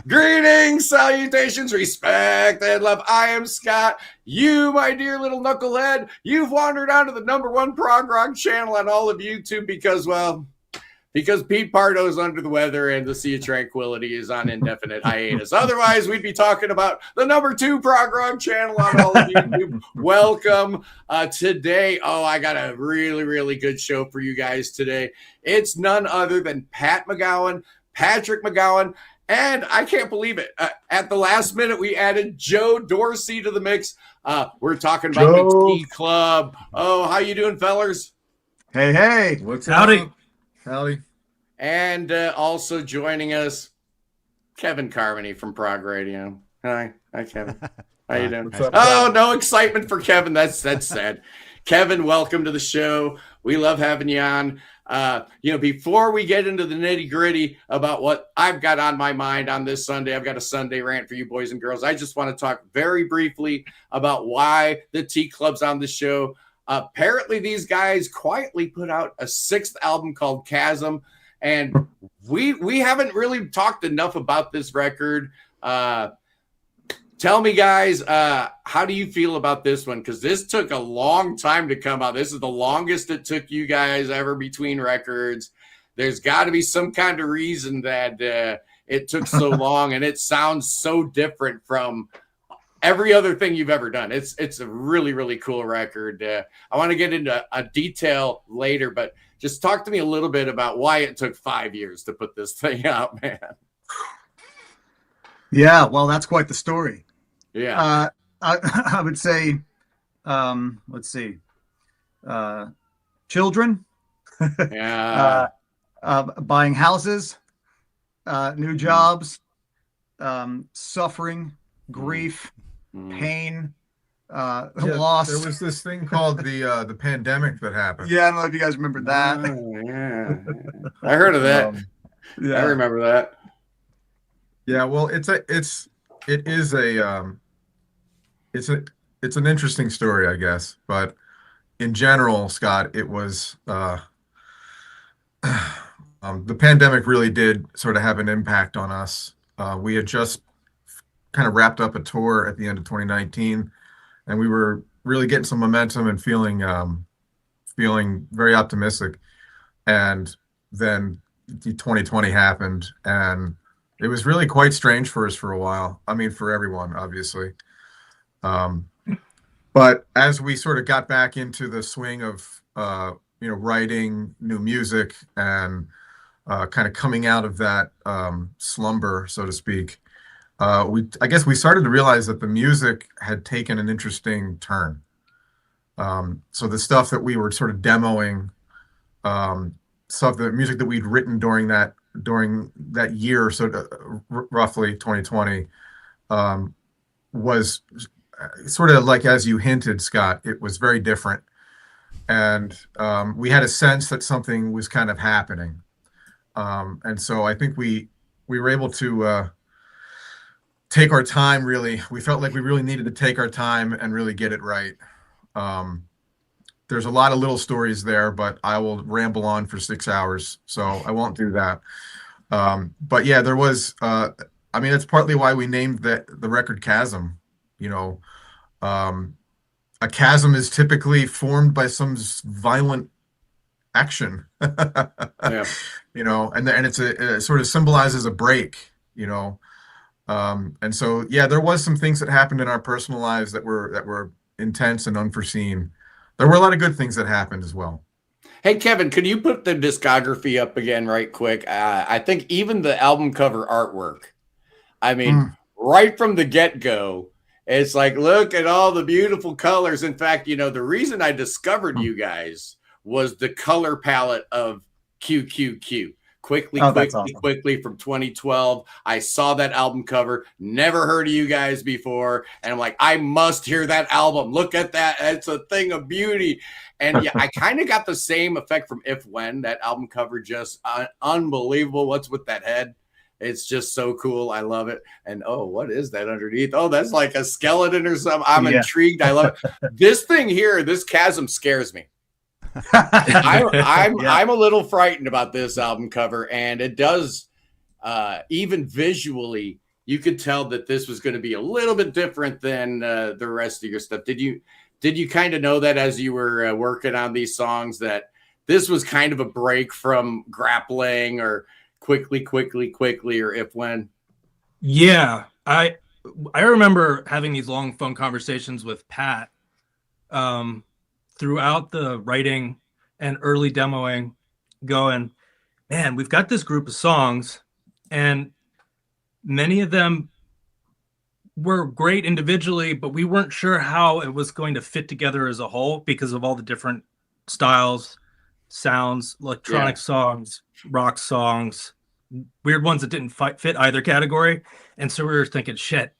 Greetings, salutations, respect, and love. I am Scott. You, my dear little knucklehead, you've wandered onto the #1 prog rock channel on all of YouTube because Pete Pardo's under the weather and the Sea of Tranquility is on indefinite hiatus. Otherwise, we'd be talking about the #2 prog rock channel on all of YouTube. Welcome today. Oh, I got a really, really good show for you guys today. It's none other than Patrick McGowan, and I can't believe it. At the last minute, we added Joe Dorsey to the mix. We're talking about the T Club. Oh, how you doing, fellers? Hey. What's howdy? Howdy. And also joining us, Kevin Carmody from Prog Radio. Hi, Kevin. How you doing? Oh, no excitement for Kevin. That's sad. Kevin, welcome to the show. We love having you on. Before we get into the nitty gritty about what I've got on my mind on this Sunday, I've got a Sunday rant for you boys and girls. I just want to talk very briefly about why the T Club's on the show. Apparently, these guys quietly put out a 6th album called Chasm, and we haven't really talked enough about this record. Tell me, guys, how do you feel about this one? Because this took a long time to come out. This is the longest it took you guys ever between records. There's got to be some kind of reason that it took so long, and it sounds so different from every other thing you've ever done. It's a really, really cool record. I want to get into a detail later, but just talk to me a little bit about why it took 5 years to put this thing out, man. Yeah, well, that's quite the story. Yeah. I would say, let's see, children, yeah, buying houses, new jobs, suffering, grief, pain, loss. There was this thing called the pandemic that happened. Yeah, I don't know if you guys remember that. Oh, yeah. I heard of that. Yeah. I remember that. Yeah, well, it's an interesting story, I guess. But in general, Scott, it was the pandemic really did sort of have an impact on us. We had just kind of wrapped up a tour at the end of 2019, and we were really getting some momentum and feeling very optimistic. And then 2020 happened, and it was really quite strange for us for a while. I mean, for everyone, obviously. But as we sort of got back into the swing of writing new music and kind of coming out of that slumber, so to speak, I guess we started to realize that the music had taken an interesting turn. So the stuff that we were sort of demoing, the music that we'd written during that year, so roughly 2020, was sort of like, as you hinted, Scott, it was very different. And we had a sense that something was kind of happening. And so I think we were able to take our time, really. We felt like we really needed to take our time and really get it right. There's a lot of little stories there, but I will ramble on for 6 hours, so I won't do that. But yeah, there was, that's partly why we named the record Chasm. A chasm is typically formed by some violent action, Yeah. And it sort of symbolizes a break, and so, yeah, there was some things that happened in our personal lives that were intense and unforeseen. There were a lot of good things that happened as well. Hey, Kevin, could you put the discography up again right quick? I think even the album cover artwork, I mean, right from the get-go, it's like, look at all the beautiful colors. In fact, the reason I discovered you guys was the color palette of QQQ. Quickly from 2012. I saw that album cover, never heard of you guys before, and I'm like, I must hear that album. Look at that. It's a thing of beauty. And yeah, I kind of got the same effect from If When. That album cover, just unbelievable. What's with that head? It's just so cool. I love it. And oh, what is that underneath? Oh, that's like a skeleton or something. I'm intrigued. I love it. This thing here, this chasm scares me. I'm a little frightened about this album cover, and it does. even visually, you could tell that this was going to be a little bit different than the rest of your stuff. Did you kind of know that as you were working on these songs, that this was kind of a break from grappling or quickly, or if when? Yeah, I remember having these long phone conversations with Pat throughout the writing and early demoing, going, man, we've got this group of songs, and many of them were great individually, but we weren't sure how it was going to fit together as a whole because of all the different styles, sounds, electronic songs, rock songs, weird ones that didn't fit either category. And so we were thinking, shit,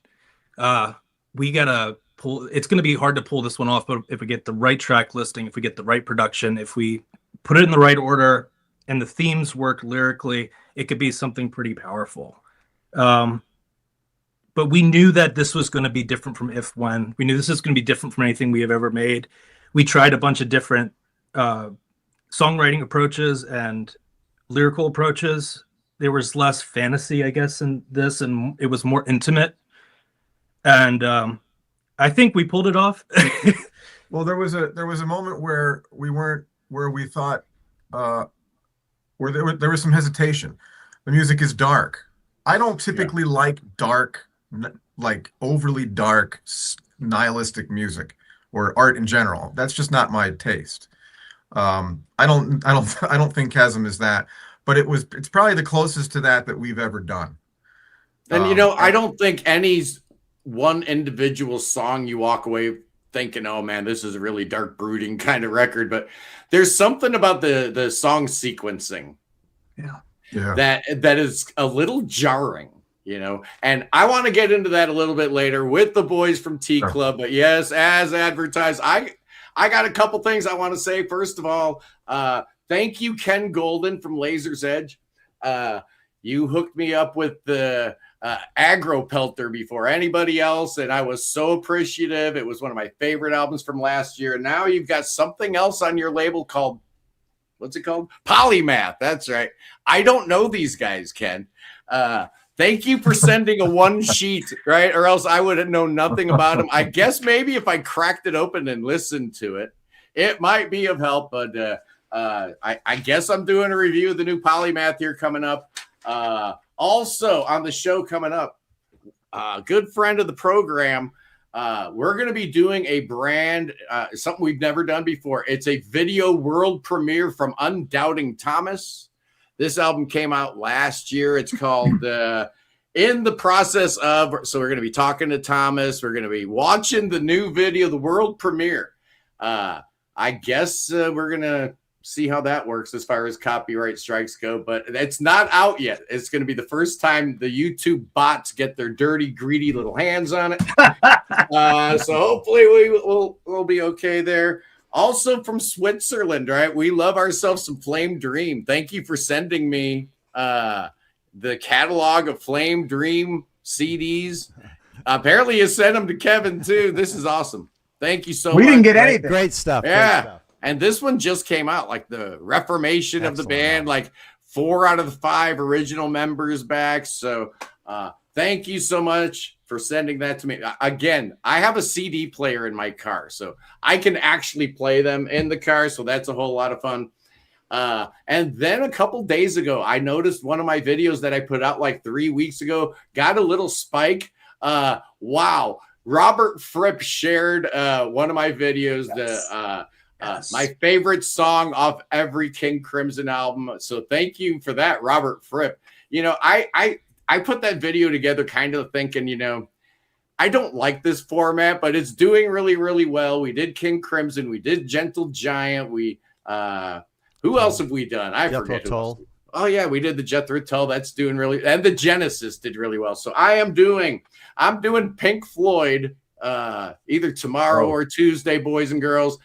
we gotta pull. It's going to be hard to pull this one off, but if we get the right track listing, if we get the right production, if we put it in the right order and the themes work lyrically, it could be something pretty powerful. But we knew that this was going to be different from If When. We knew this is going to be different from anything we have ever made. We tried a bunch of different songwriting approaches and lyrical approaches. There was less fantasy, I guess, in this, and it was more intimate. And I think we pulled it off. Well, there was a moment where we thought where there was some hesitation. The music is dark. I don't typically like dark, like overly dark, nihilistic music or art in general. That's just not my taste. I don't think Chasm is that, but it's probably the closest to that we've ever done. And I don't think any one individual song you walk away thinking, oh man, this is a really dark, brooding kind of record, but there's something about the song sequencing that is a little jarring, and I want to get into that a little bit later with the boys from T Club. But yes, as advertised, I got a couple things I want to say. First of all, thank you, Ken Golden from Laser's Edge. You hooked me up with the Aggro Pelter before anybody else, and I was so appreciative. It was one of my favorite albums from last year. And now you've got something else on your label called, what's it called? Polymath. That's right. I don't know these guys, Ken. Thank you for sending a one sheet, right? Or else I would have known nothing about them. I guess maybe if I cracked it open and listened to it, it might be of help. But I guess I'm doing a review of the new Polymath here coming up. Also on the show coming up, good friend of the program, we're going to be doing a brand, something we've never done before. It's a video world premiere from Undoubting Thomas. This album came out last year. It's called In the Process Of. So we're going to be talking to Thomas. We're going to be watching the new video, the world premiere. I guess we're going to see how that works as far as copyright strikes go, but it's not out yet. It's going to be the first time the YouTube bots get their dirty, greedy little hands on it. So hopefully we'll be okay there. Also from Switzerland, right? We love ourselves some Flame Dream. Thank you for sending me the catalog of Flame Dream CDs. Apparently you sent them to Kevin too. This is awesome. Thank you so much. We didn't get anything. Great stuff. Yeah. Great stuff. And this one just came out, like the reformation of the band, like 4 out of the 5 original members back. So thank you so much for sending that to me. Again, I have a CD player in my car, so I can actually play them in the car. So that's a whole lot of fun. And then a couple days ago, I noticed one of my videos that I put out like 3 weeks ago got a little spike. Wow. Robert Fripp shared one of my videos, my favorite song off every King Crimson album. So thank you for that, Robert Fripp. I put that video together kind of thinking, I don't like this format, but it's doing really, really well. We did King Crimson. We did Gentle Giant. We who else have we done? I forget. Oh yeah, we did the Jethro Tull. That's doing really, and the Genesis did really well. So I'm doing Pink Floyd either tomorrow or Tuesday, boys and girls.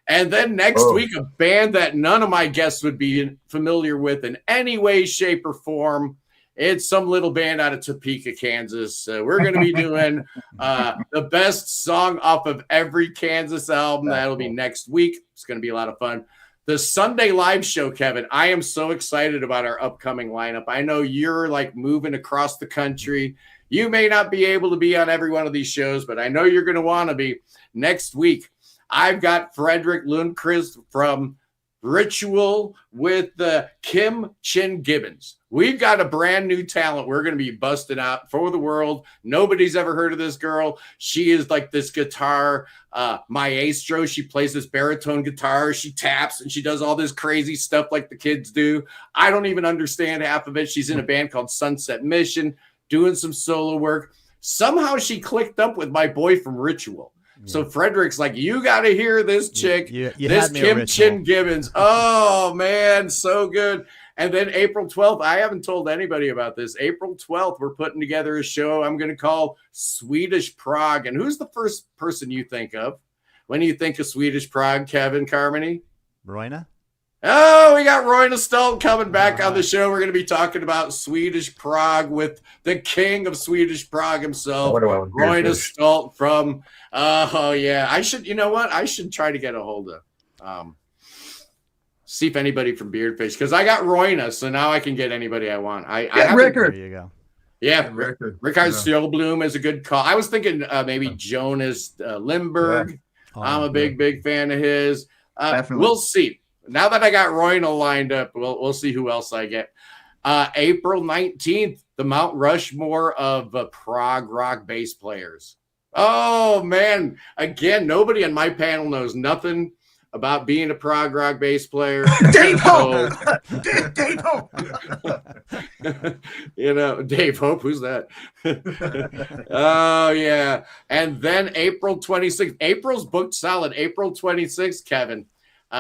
And then next week, a band that none of my guests would be familiar with in any way, shape, or form. It's some little band out of Topeka, Kansas. We're going to be doing the best song off of every Kansas album. That'll be next week. It's going to be a lot of fun. The Sunday live show, Kevin, I am so excited about our upcoming lineup. I know you're like moving across the country. You may not be able to be on every one of these shows, but I know you're going to want to be. Next week, I've got Frederick Lundqvist from Ritual with Kim Chin Gibbons. We've got a brand new talent we're going to be busting out for the world. Nobody's ever heard of this girl. She is like this guitar maestro. She plays this baritone guitar. She taps and she does all this crazy stuff like the kids do. I don't even understand half of it. She's in a band called Sunset Mission, doing some solo work. Somehow she clicked up with my boy from Ritual. So Frederick's like, you got to hear this chick, you this Kim Chin Gibbons. Oh, man, so good. And then April 12th, I haven't told anybody about this. April 12th, we're putting together a show I'm going to call Swedish Prog. And who's the first person you think of when you think of Swedish Prog, Kevin Carmody? Roina? Oh, we got Roina Stolt coming back on the show. We're going to be talking about Swedish Prog with the king of Swedish Prog himself, Roina Stolt from, oh, yeah. I should, you know what? I should try to get a hold of, see if anybody from Beardfish, because I got Roina, so now I can get anybody I want. I Rickard. There you go. Yeah, Rickard Stjolblom is a good call. I was thinking maybe Jonas Lindberg. Yeah. I'm a big fan of his. Definitely. We'll see. Now that I got Roina lined up, we'll see who else I get. April 19th, the Mount Rushmore of prog rock bass players. Oh, man. Again, nobody on my panel knows nothing about being a prog rock bass player. Dave Hope! Dave Hope. You know, Dave Hope, who's that? Oh, yeah. And then April 26th. April's booked solid. April 26th, Kevin.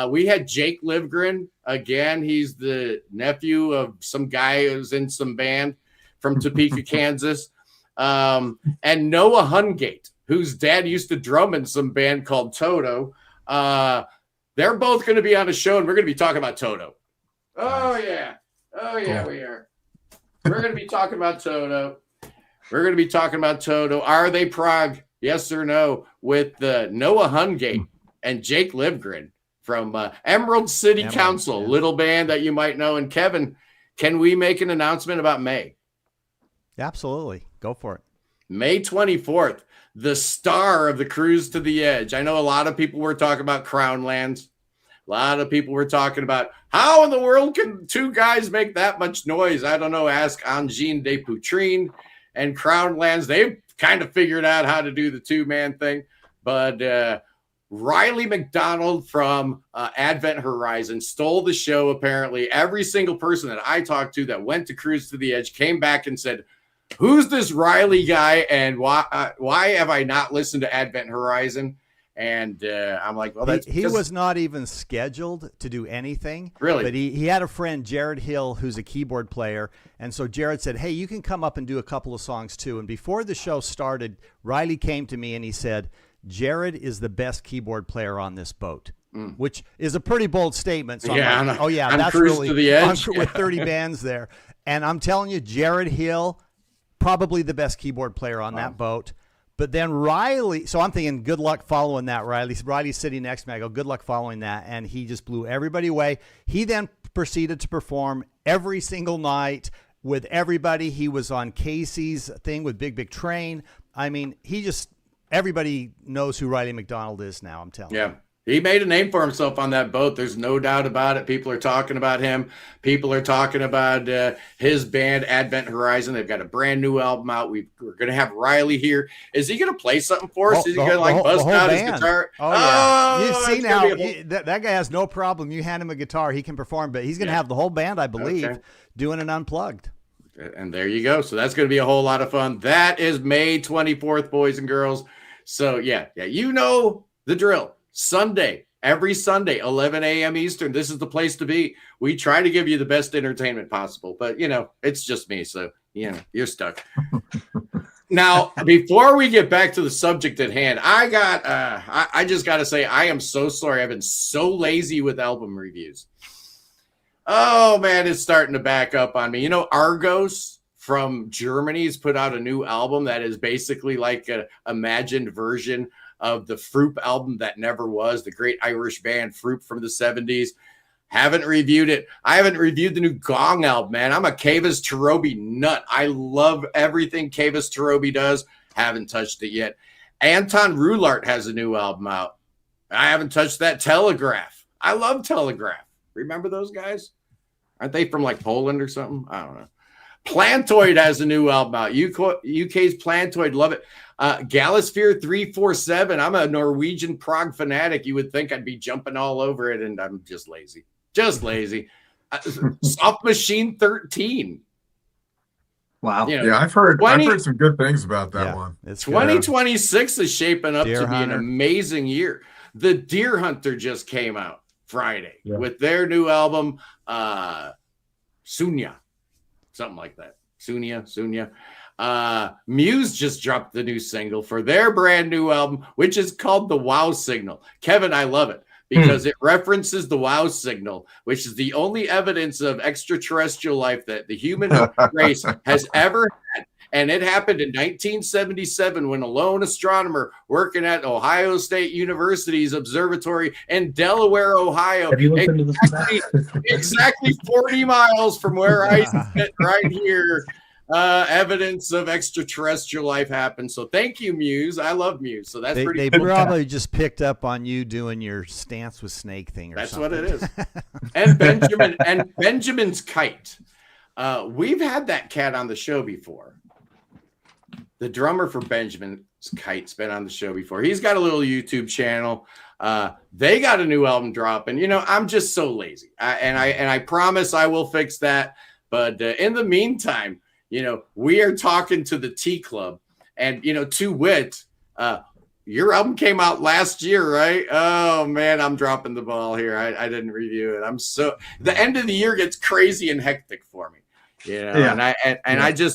We had Jake Livgren. Again, he's the nephew of some guy who's in some band from Topeka, Kansas. And Noah Hungate, whose dad used to drum in some band called Toto. They're both going to be on a show, and we're going to be talking about Toto. Oh, yeah. Oh, yeah, we are. We're going to be talking about Toto. We're going to be talking about Toto. Are they prog? Yes or no? With Noah Hungate and Jake Livgren from Emerald City Council, little band that you might know. And Kevin, can we make an announcement about May? Absolutely. Go for it. May 24th, the star of the Cruise to the Edge. I know a lot of people were talking about Crown Lands. A lot of people were talking about how in the world can two guys make that much noise? I don't know. Ask Angine de Poutrine and Crown Lands. They've kind of figured out how to do the two-man thing. But Riley McDonald from Advent Horizon stole the show, apparently. Every single person that I talked to that went to Cruise to the Edge came back and said, who's this Riley guy, and why have I not listened to Advent Horizon? And I'm like, well, that's he was not even scheduled to do anything. Really? But he had a friend, Jared Hill, who's a keyboard player. And so Jared said, hey, you can come up and do a couple of songs too. And before the show started, Riley came to me and he said, Jared is the best keyboard player on this boat, which is a pretty bold statement. So yeah, I'm like, oh, yeah, I'm that's Cruise really to the Edge. with 30 bands there. And I'm telling you, Jared Hill, probably the best keyboard player on that boat. But then Riley, so I'm thinking, good luck following that, Riley. Riley's sitting next to me. I go, good luck following that. And he just blew everybody away. He then proceeded to perform every single night with everybody. He was on Casey's thing with Big Train. I mean, everybody knows who Riley McDonald is now, I'm telling you. Yeah. He made a name for himself on that boat. There's no doubt about it. People are talking about him. People are talking about his band, Advent Horizon. They've got a brand new album out. We're going to have Riley here. Is he going to play something for us? Is he going to like bust out his guitar? Oh, yeah. Oh, You've seen how that guy has no problem. You hand him a guitar, he can perform. But he's going to have the whole band, I believe, doing an unplugged. And there you go. So that's going to be a whole lot of fun. That is May 24th, boys and girls. So, yeah, you know the drill. Sunday, every Sunday, 11 a.m. Eastern. This is the place to be. We try to give you the best entertainment possible, but, it's just me. So, you're stuck. Now, before we get back to the subject at hand, I just got to say, I am so sorry. I've been so lazy with album reviews. Oh, man, it's starting to back up on me. Argos from Germany has put out a new album that is basically like an imagined version of the Froop album that never was, the great Irish band Froop from the 70s. Haven't reviewed it. I haven't reviewed the new Gong album, man. I'm a Kavas Tarobi nut. I love everything Kavas Tarobi does. Haven't touched it yet. Anton Rulart has a new album out. I haven't touched that. Telegraph. I love Telegraph. Remember those guys? Aren't they from like Poland or something? I don't know. Plantoid has a new album out. UK's Plantoid. Love it. Galisphere 347. I'm a Norwegian prog fanatic. You would think I'd be jumping all over it, and I'm just lazy. Just lazy. Soft Machine 13. Wow. You know, Yeah, I've heard some good things about that one. It's 2026 is shaping up Deer to be an Hunter. amazing year. The Deer Hunter just came out Friday with their new album, Sunya. Something like that. Sunya. Muse just dropped the new single for their brand new album, which is called The Wow Signal. Kevin, I love it because it references the Wow Signal, which is the only evidence of extraterrestrial life that the human race has ever had. And it happened in 1977 when a lone astronomer working at Ohio State University's observatory in Delaware, Ohio, Have you looked into this? exactly 40 miles from where I sit right here, evidence of extraterrestrial life happened. So thank you, Muse. I love Muse. So that's They pretty cool. probably just picked up on you doing your Stance with Snake thing or That's something. what it is. And Benjamin's Kite. We've had that cat on the show before. The drummer for Benjamin's Kite's been on the show before. He's got a little YouTube channel. They got a new album dropping. You know, I'm just so lazy. I promise I will fix that. But in the meantime, you know, we are talking to the T Club. And, you know, to wit, your album came out last year, right? Oh, man, I'm dropping the ball here. I didn't review it. The end of the year gets crazy and hectic for me. You know,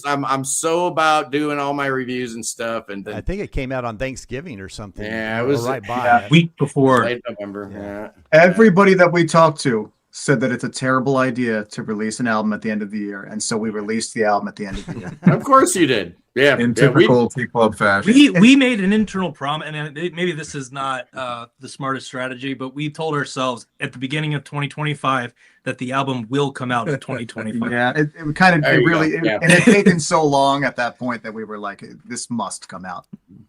I'm so about doing all my reviews and stuff. And then, I think it came out on Thanksgiving or something. Yeah, it was right by it. Week before. late November. Yeah. Everybody that we talked to said that it's a terrible idea to release an album at the end of the year, and so we released the album at the end of the year. Of course you did. Yeah. In typical T Club fashion. We made an internal promise, and maybe this is not the smartest strategy, but we told ourselves at the beginning of 2025 that the album will come out in 2025. Yeah, it kind of There you really, go. Yeah. and it had taken so long at that point that we were like, this must come out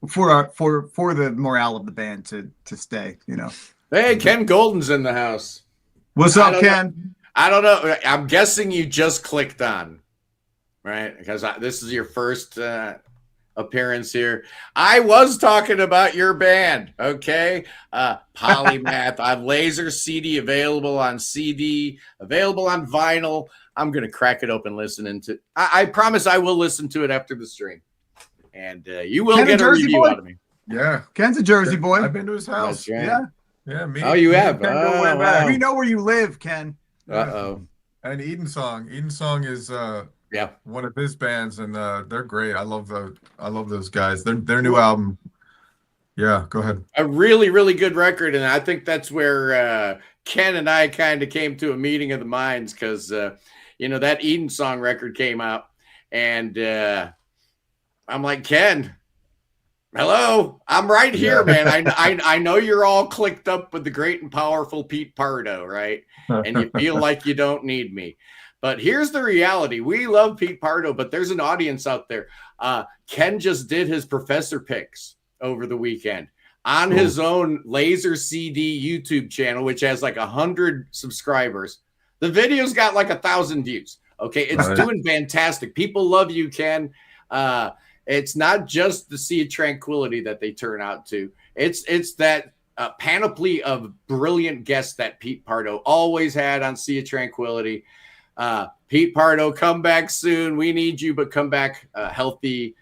for the morale of the band to stay. You know. Hey, Ken Golden's in the house. What's I up, don't Ken? I don't know. I'm guessing you just clicked on, right? Because this is your first appearance here. I was talking about your band, okay? Polymath. I have Laser CD available on CD, available on vinyl. I'm going to crack it open listening to I promise I will listen to it after the stream. And you will Ken, get a Jersey review boy? out of me. Yeah. Ken's a Jersey boy. I've been to his house. That's right. Yeah. Yeah, me. Oh, you me have? and Ken go Oh, way back. wow. We know where you live, Ken. Uh-oh. And Eden Song. Eden Song is Yeah. one of his bands, and they're great. I love those guys. Their new album. Yeah, go ahead. A really, really good record. And I think that's where Ken and I kind of came to a meeting of the minds because, you know, that Eden Song record came out. And I'm like, Ken, hello, I'm right here, man. I know you're all clicked up with the great and powerful Pete Pardo, right? And you feel like you don't need me. But here's the reality. We love Pete Pardo, but there's an audience out there. Ken just did his professor picks over the weekend on his own Laser CD YouTube channel, which has like 100 subscribers. The video's got like 1,000 views. Okay, it's doing fantastic. People love you, Ken. It's not just the Sea of Tranquility that they turn out to. It's that panoply of brilliant guests that Pete Pardo always had on Sea of Tranquility. Pete Pardo, come back soon. We need you, but come back healthy.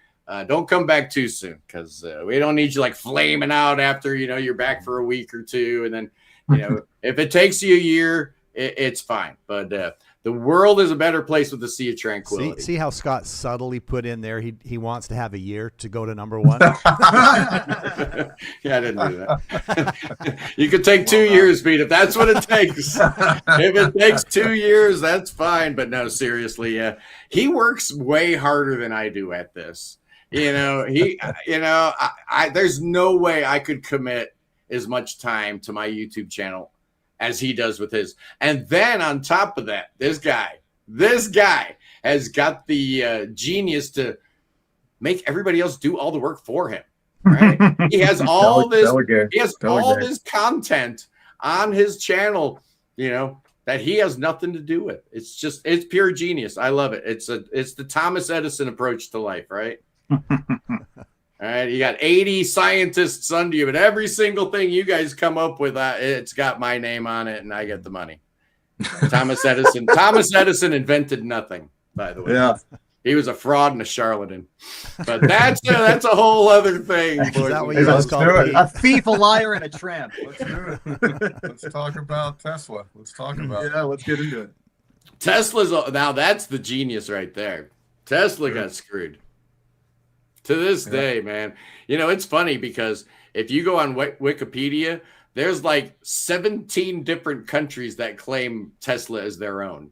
Don't come back too soon because we don't need you like flaming out after, you know, you're back for a week or two. And then, you know, if it takes you a year, it's fine. But the world is a better place with the Sea of Tranquility. See how Scott subtly put in there? He wants to have a year to go to number one. Yeah, I didn't do that. You could take 2 years, Pete, if that's what it takes. If it takes 2 years, that's fine. But no, seriously, he works way harder than I do at this. You know, there's no way I could commit as much time to my YouTube channel as he does with his. And then on top of that, this guy has got the genius to make everybody else do all the work for him. Right? He has all this. He has all this content on his channel, that he has nothing to do with. It's pure genius. I love it. It's the Thomas Edison approach to life, right? All right, you got 80 scientists under you, but every single thing you guys come up with, it's got my name on it, and I get the money. Thomas Edison invented nothing, by the way. Yeah. He was a fraud and a charlatan. But that's a whole other thing. Is that what Let's you guys call do it. Pete? A thief, a liar, and a tramp. Let's do it. Let's talk about Tesla. Let's talk about it. Yeah, let's get into it. Now that's the genius right there. Tesla got screwed. To this day, man. It's funny because if you go on Wikipedia, there's like 17 different countries that claim Tesla as their own.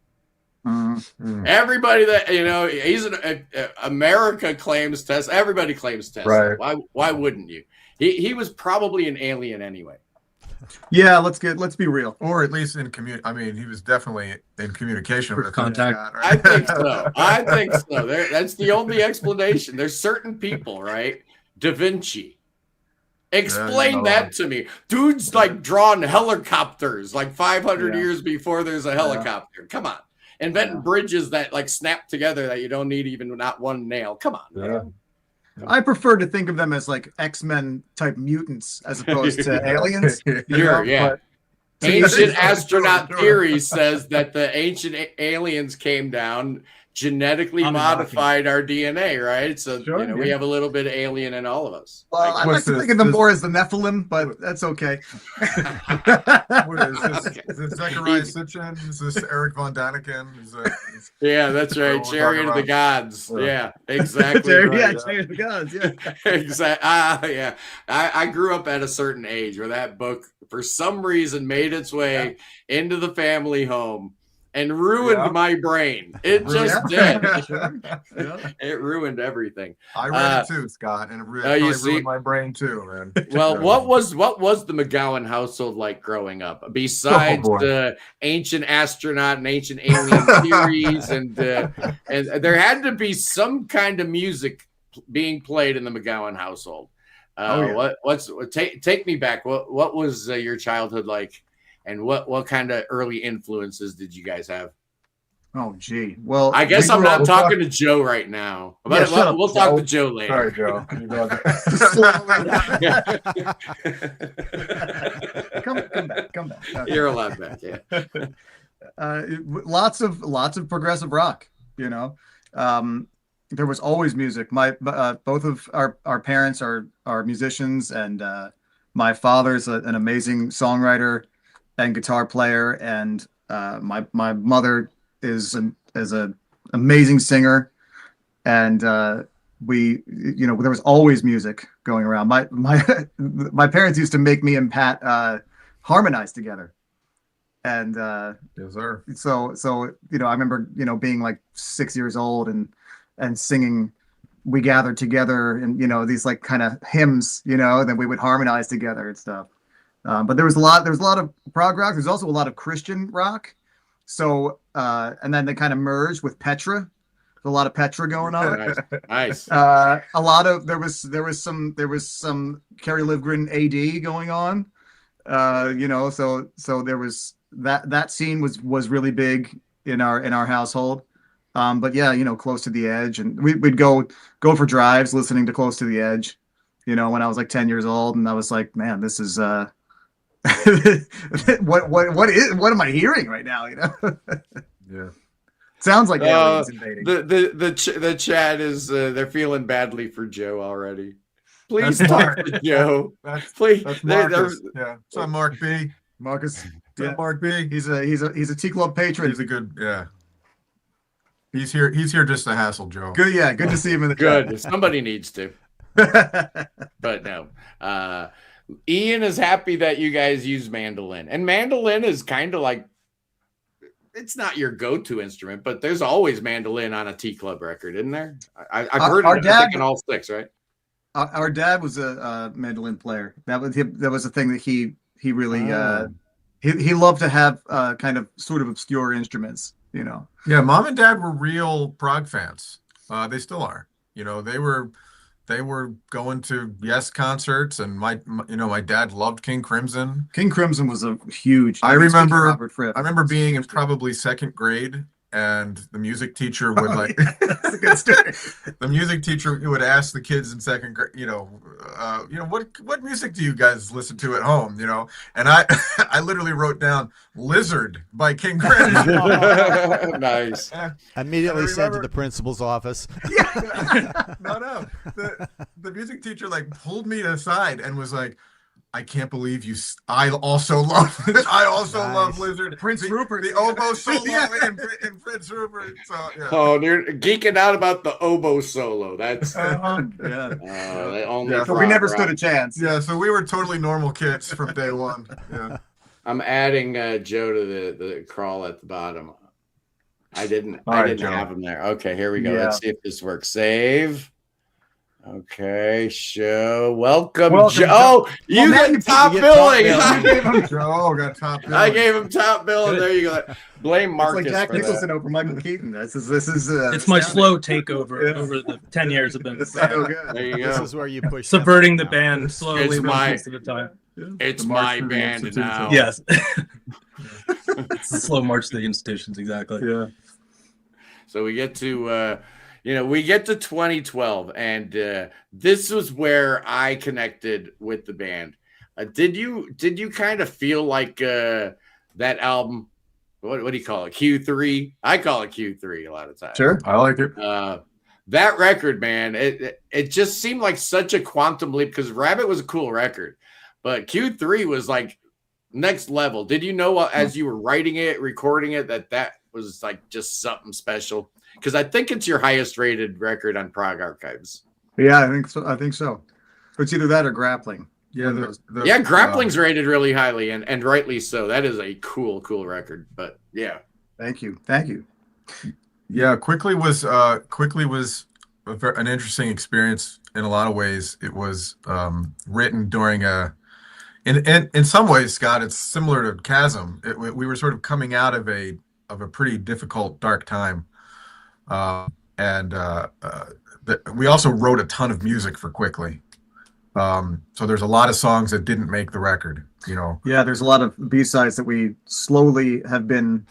Everybody that America claims Tesla. Everybody claims Tesla. Right. Why wouldn't you? He was probably an alien anyway. Yeah, let's be real. Or at least in he was definitely in communication with contact. I think so. That's the only explanation. There's certain people, right? Da Vinci. Explain that to me. Dude's like drawing helicopters like 500 years before there's a helicopter. Come on. Inventing bridges that like snap together that you don't need even not one nail. Come on. Man. I prefer to think of them as like X-Men type mutants as opposed to aliens. Ancient astronaut theory says that the ancient aliens came down, genetically modified our DNA, right? So we have a little bit of alien in all of us. Well, I like to think of them more as the Nephilim, but that's okay. What is this Zechariah Sitchin? Is this Eric Von Daniken? Yeah, that's right. Chariot of the Gods. Yeah, exactly. Chariot of the Gods. Yeah, exactly. Yeah, I grew up at a certain age where that book, for some reason, made its way into the family home and ruined my brain. It just did. It ruined everything. I read it too, Scott, and it really ruined my brain too, man. Well, what was the McGowan household like growing up? Besides the ancient astronaut and ancient alien theories, and there had to be some kind of music being played in the McGowan household. Take me back. What was your childhood like? And what kind of early influences did you guys have? Oh, gee. Well, I guess I'm not talking to Joe right now. We'll talk to Joe later. Sorry, Joe. Come back. Okay. You're allowed back. Yeah. Lots of progressive rock. There was always music. Both of our parents are musicians, and my father's an amazing songwriter and guitar player, and my mother is an amazing singer, and there was always music going around. My parents used to make me and Pat harmonize together, and yes, sir. So I remember being like 6 years old and singing "We Gathered Together" and these like kind of hymns, then we would harmonize together and stuff. But there was a lot of prog rock. There's also a lot of Christian rock. So and then they kind of merged with Petra. There's a lot of Petra going on. Nice. A lot of there was some Kerry Livgren AD going on. So there was that scene was really big in our household. But yeah, Close to the Edge, and we'd go for drives listening to Close to the Edge. When I was like 10 years old, and I was like, man, this is what am I hearing right now? Yeah. Sounds like aliens invading. The chat is they're feeling badly for Joe already. Please talk to Joe. Please. That's Marcus. Yeah. What's up, Mark B? Marcus. Yeah. Mark B. He's a T Club patron. He's a good. Yeah. He's here just to hassle Joe. Good. Yeah. Good to see him in the chat. Good. Somebody needs to. But no. Ian is happy that you guys use mandolin, and mandolin is kind of like, it's not your go-to instrument, but there's always mandolin on a T Club record, isn't there? I've heard it. I think in all six, right? Our dad was a mandolin player. That was a thing that he really He loved to have kind of sort of obscure instruments, you know. Yeah, mom and dad were real Prog fans. They still are. You know, they were going to Yes concerts, and my dad loved King Crimson. King Crimson was a huge. I remember Robert Fripp. I remember being in probably second grade, and the music teacher would like That's a good story. the music teacher would ask the kids in second grade, what music do you guys listen to at home? And I I literally wrote down Lizard by King Crimson. Nice. Immediately And I sent to remember- the principal's office. No. The music teacher like pulled me aside and was like, I can't believe you. I also love this. I also Nice. love Lizard. Prince Rupert. The oboe solo Yeah. in Prince Rupert. So yeah. Oh, you're geeking out about the oboe solo. That's Yeah. they only. Yeah, So we never stood a chance. Yeah, so we were totally normal kids from day one. Yeah. I'm adding Joe to the crawl at the bottom. I didn't All right, have Joe. him there. Okay, here we go. Yeah. Let's see if this works. Save. Okay, welcome Welcome, Joe. Joe. Oh, you now get you top get top billing. billing. Gave him- Joe got top. I gave him top billing. There you go. Blame It's Marcus like Jack for Nicholson that. over Michael Keaton. This is It's my astounding. slow takeover Yeah. over the 10 years of been So good. There you This go. is where you push subverting the them band slowly, It's one my- piece at a time. It's The March my for the band Institute. now. Yes. It's a slow march to the institutions, exactly. Yeah. So we get to we get to 2012, and this was where I connected with the band. Did you kind of feel like that album? What do you call it? Q3? I call it Q3 a lot of times. Sure. I like it. That record, man, it just seemed like such a quantum leap because Rabbit was a cool record, but Q3 was like next level. Did you know as you were writing it, recording it, that was like just something special? Because I think it's your highest rated record on Prog Archives. Yeah, I think so. It's either that or Grappling. Yeah, Yeah, Grappling's rated really highly, and rightly so. That is a cool record. But yeah, Thank you. Yeah, Quickly was an interesting experience in a lot of ways. It was written during in some ways, Scott, it's similar to Chasm. We were sort of coming out of a pretty difficult, dark time, we also wrote a ton of music for Quickly. So there's a lot of songs that didn't make the record. Yeah, there's a lot of B-sides that we slowly have been,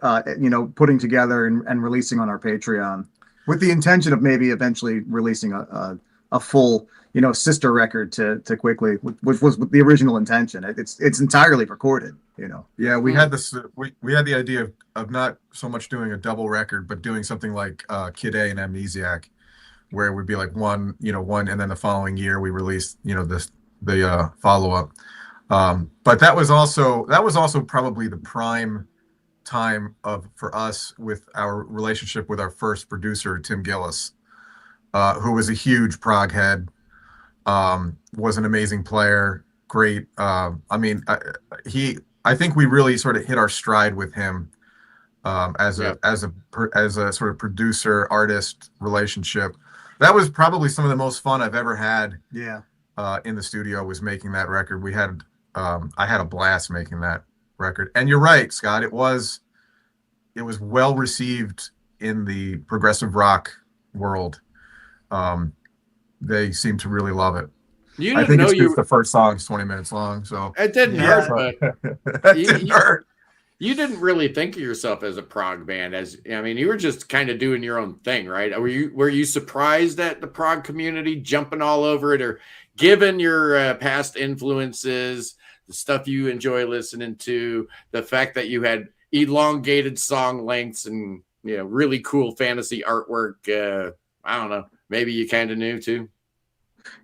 putting together and releasing on our Patreon with the intention of maybe eventually releasing a full, sister record to Quickly, which was the original intention. It's entirely recorded, Yeah, we had this. We had the idea of not so much doing a double record, but doing something like Kid A and Amnesiac, where it would be like one, and then the following year we released, the follow up. But that was also probably the prime time for us with our relationship with our first producer, Tim Gillis, who was a huge Prog head, was an amazing player, great. I think we really sort of hit our stride with him as a sort of producer artist relationship. That was probably some of the most fun I've ever had. Yeah. In the studio was making that record. I had a blast making that record. And you're right, Scott. It was well received in the progressive rock world. They seem to really love it. you I didn't think know it's you. because the first song's 20 minutes long. So It didn't Yeah. hurt, but it You- didn't you- hurt. you didn't really think of yourself as a prog band. You were just kind of doing your own thing, right? Were you surprised at the prog community jumping all over it, or given your past influences, the stuff you enjoy listening to, the fact that you had elongated song lengths and really cool fantasy artwork? I don't know. Maybe you kind of knew too.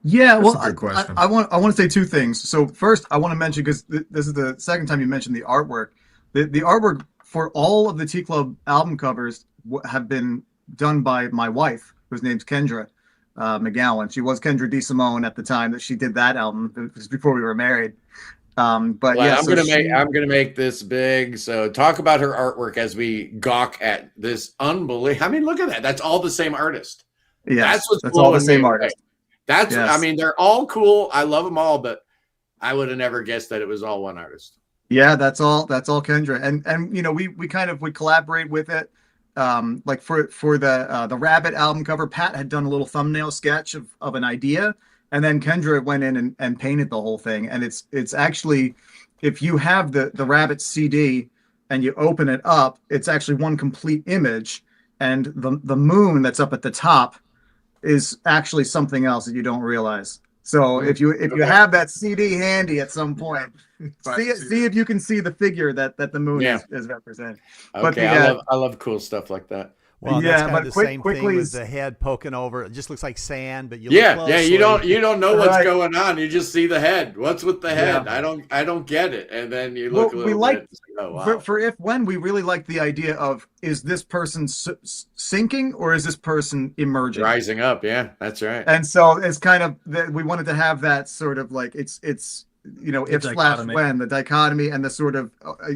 Yeah, That's well, a good question. I want to say two things. So first, I want to mention, because this is the second time you mentioned the artwork. The artwork for all of the T Club album covers have been done by my wife, whose name's Kendra McGowan. She was Kendra D. Simone at the time that she did that album. It was before we were married. But Well, yeah, I'm gonna make this big. So talk about her artwork as we gawk at this unbelievable. I mean, look at that. That's all the same artist. yes, That's that's all the blowing same me away. artist. Yes. They're all cool. I love them all, but I would have never guessed that it was all one artist. Yeah, that's all Kendra. And you know, we kind of would collaborate with it. Like for the Rabbit album cover, Pat had done a little thumbnail sketch of an idea, and then Kendra went in and painted the whole thing. And it's actually, if you have the Rabbit CD and you open it up, it's actually one complete image, and the moon that's up at the top is actually something else that you don't realize. So if you have that CD handy at some point, see if you can see the figure that the moon is representing. But Okay, I love cool stuff like that. Well, Yeah, that's kind but of the quick- same quickly thing with is- the head poking over. It just looks like sand, but you Yeah, look yeah. closely. You don't know what's Right. going on. You just see the head. What's with the head? Yeah. I don't get it. And then you look Well, a we little like- bit. It's like, oh wow. for if when we really like the idea of, is this person sinking or is this person emerging? Rising up. Yeah, that's right. And so it's kind of that we wanted to have that sort of like it's you know, if slash dichotomy. when, the dichotomy, and the sort of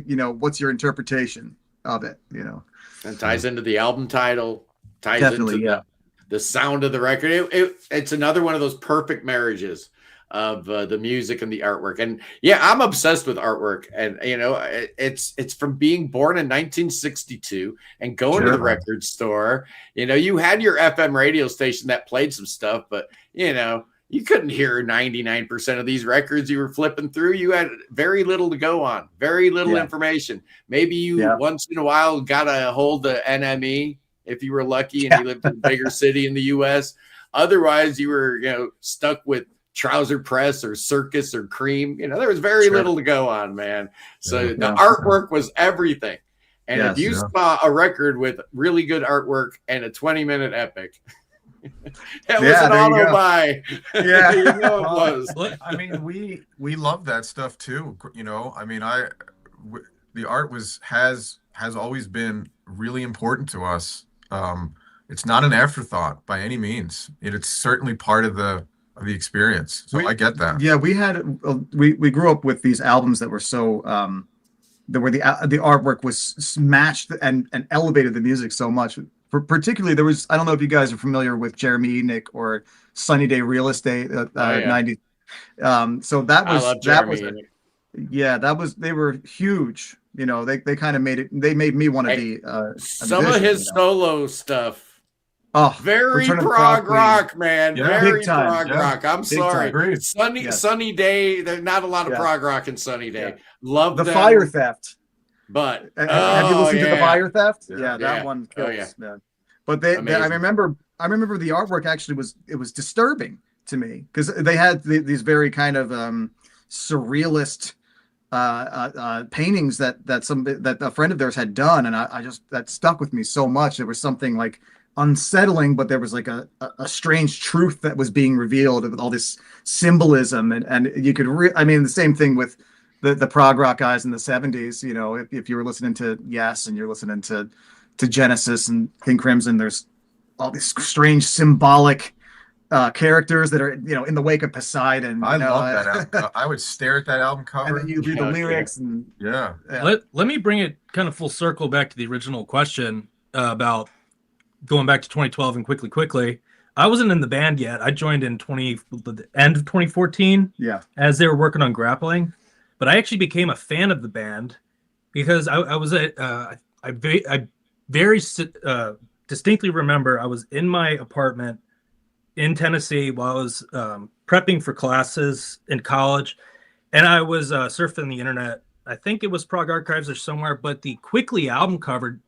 you know, what's your interpretation of it, you know. And ties into the album title. Ties Definitely, into yeah. the sound of the record. It's another one of those perfect marriages of the music and the artwork. And yeah, I'm obsessed with artwork. And you know, it's from being born in 1962 and going to the Sure. record store. You know, you had your FM radio station that played some stuff, but you know, you couldn't hear 99% of these records you were flipping through. You had very little to go on, very little Yeah. information. Maybe you Yeah. once in a while got a hold of NME if you were lucky and you lived in a bigger city in the US. Otherwise, you were, you know, stuck with Trouser Press or Circus or Cream. You know, there was very Sure. little to go on, man. So Yeah. the Yeah. artwork was everything. And Yes, if you yeah. saw a record with really good artwork and a 20-minute epic, that was Yeah, an there you auto go. buy. Yeah. You know it was. Look, I mean, we love that stuff too. You know, I mean, the art has always been really important to us. It's not an afterthought by any means. It's certainly part of the experience. So I get that. Yeah, we grew up with these albums that were so that where the artwork was matched and elevated the music so much. Particularly, there was, I don't know if you guys are familiar with Jeremy Enick or Sunny Day Real Estate, yeah. 90s. So that I was love that was Jeremy. yeah, that was, they were huge. You know, they kind of they made me want to Hey, be a Some of musician, his you know? solo stuff. Oh, Very Return of the prog Queen. rock, man. Yeah. Very Big time, prog yeah. rock. I'm Big sorry. time. Agreed. Yes. Sunny Day. There's not a lot of Yeah. prog rock in Sunny Day. Yeah. Love The them, Fire Theft. but Have you listened to the yeah. Fire Theft? Yeah. Yeah, that Yeah. one Oh, kills. yeah. Yeah. But I Amazing. remember the artwork actually was disturbing to me because they had these very kind of surrealist paintings that a friend of theirs had done, and I just, that stuck with me so much. There was something like unsettling, but there was like a strange truth that was being revealed with all this symbolism, and you could I mean, the same thing with the prog rock guys in the 70s. You know, if you were listening to Yes and you're listening to Genesis and King Crimson, there's all these strange symbolic characters that are, you know, in the wake of Poseidon. I you know, love that album. I would stare at that album and cover. then you read the lyrics and Yeah. yeah. let me bring it kind of full circle back to the original question about going back to 2012 and quickly. I wasn't in the band yet. I joined in the end of 2014 Yeah. as they were working on Grappling, but I actually became a fan of the band because I was I very distinctly remember I was in my apartment in Tennessee while I was prepping for classes in college, and I was surfing the internet. I think it was Prog Archives or somewhere, but the Quickly album cover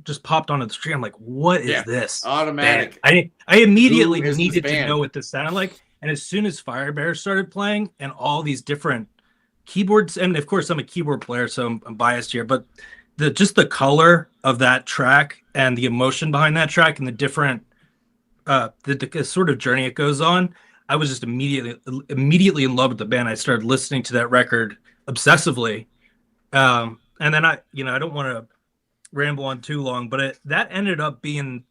just popped onto the screen. I'm like, what is Yeah. this? Automatic. I immediately Who is this needed to band? know what this sounded like. And as soon as Firebear started playing and all these different keyboards, and of course I'm a keyboard player, so I'm biased here, but just the color of that track and the emotion behind that track and the different the sort of journey it goes on, I was just immediately in love with the band. I started listening to that record obsessively. And then I don't want to ramble on too long, but that ended up being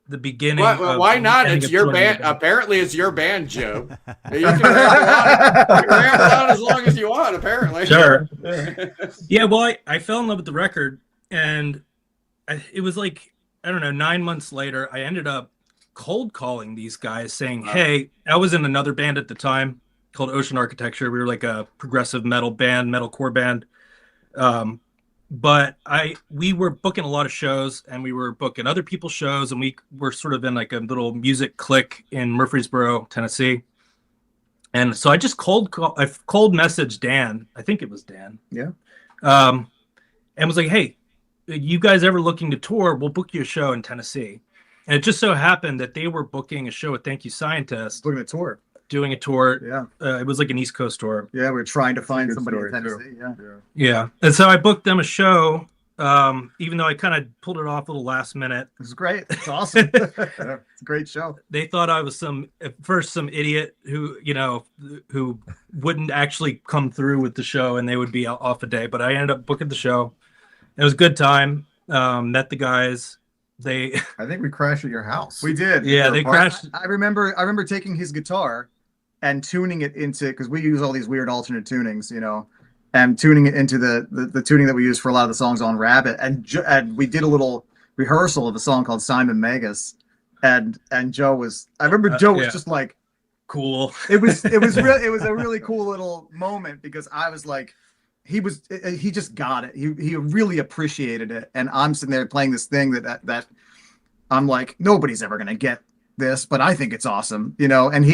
the beginning. Why not? ending It's of your joining band. the band. Apparently, it's your band, Joe. You can ramble on as long as you want, apparently. Sure. Yeah, well, I fell in love with the record, and it was like, I don't know, 9 months later, I ended up cold calling these guys saying, hey, I was in another band at the time called Ocean Architecture. We were like a progressive metal band, metalcore band. But we were booking a lot of shows, and we were booking other people's shows, and we were sort of in like a little music clique in Murfreesboro, Tennessee. And so I just cold messaged Dan. I think it was Dan. Yeah. And was like, "Hey, you guys ever looking to tour? We'll book you a show in Tennessee." And it just so happened that they were booking a show with Thank You Scientist, Doing a tour. doing a tour. Yeah. It was like an East Coast tour. Yeah, we were trying to find Good somebody in story, too. Tennessee. Yeah. Yeah. And so I booked them a show, even though I kind of pulled it off a little last minute. It was great. It's awesome. It's a great show. They thought I was some idiot who, who wouldn't actually come through with the show, and they would be off a day. But I ended up booking the show. It was a good time. Met the guys. I think we crashed at your house. We did. Yeah, they crashed. I remember taking his guitar and tuning it into, because we use all these weird alternate tunings, and tuning it into the tuning that we use for a lot of the songs on Rabbit. And we did a little rehearsal of a song called Simon Magus. And Joe was just like, Cool. it was a really cool little moment, because I was like, he just got it. He really appreciated it. And I'm sitting there playing this thing that I'm like, nobody's ever going to get this, but I think it's awesome, and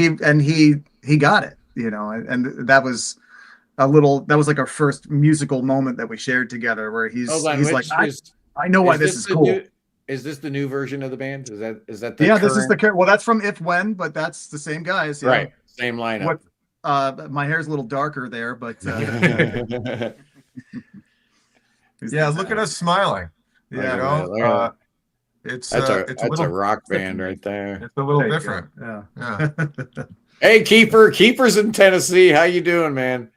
he got it, and that was like our first musical moment that we shared together, where he's like, I know why this is cool. Is this the new version of the band? Is that the this is well, that's from If When, but that's the same guys. Right. Same lineup. My hair's a little darker there, but yeah, look at us smiling. Yeah, it's that's a rock band right there. It's a little different. Yeah. Hey, Kiefer's in Tennessee. How you doing, man?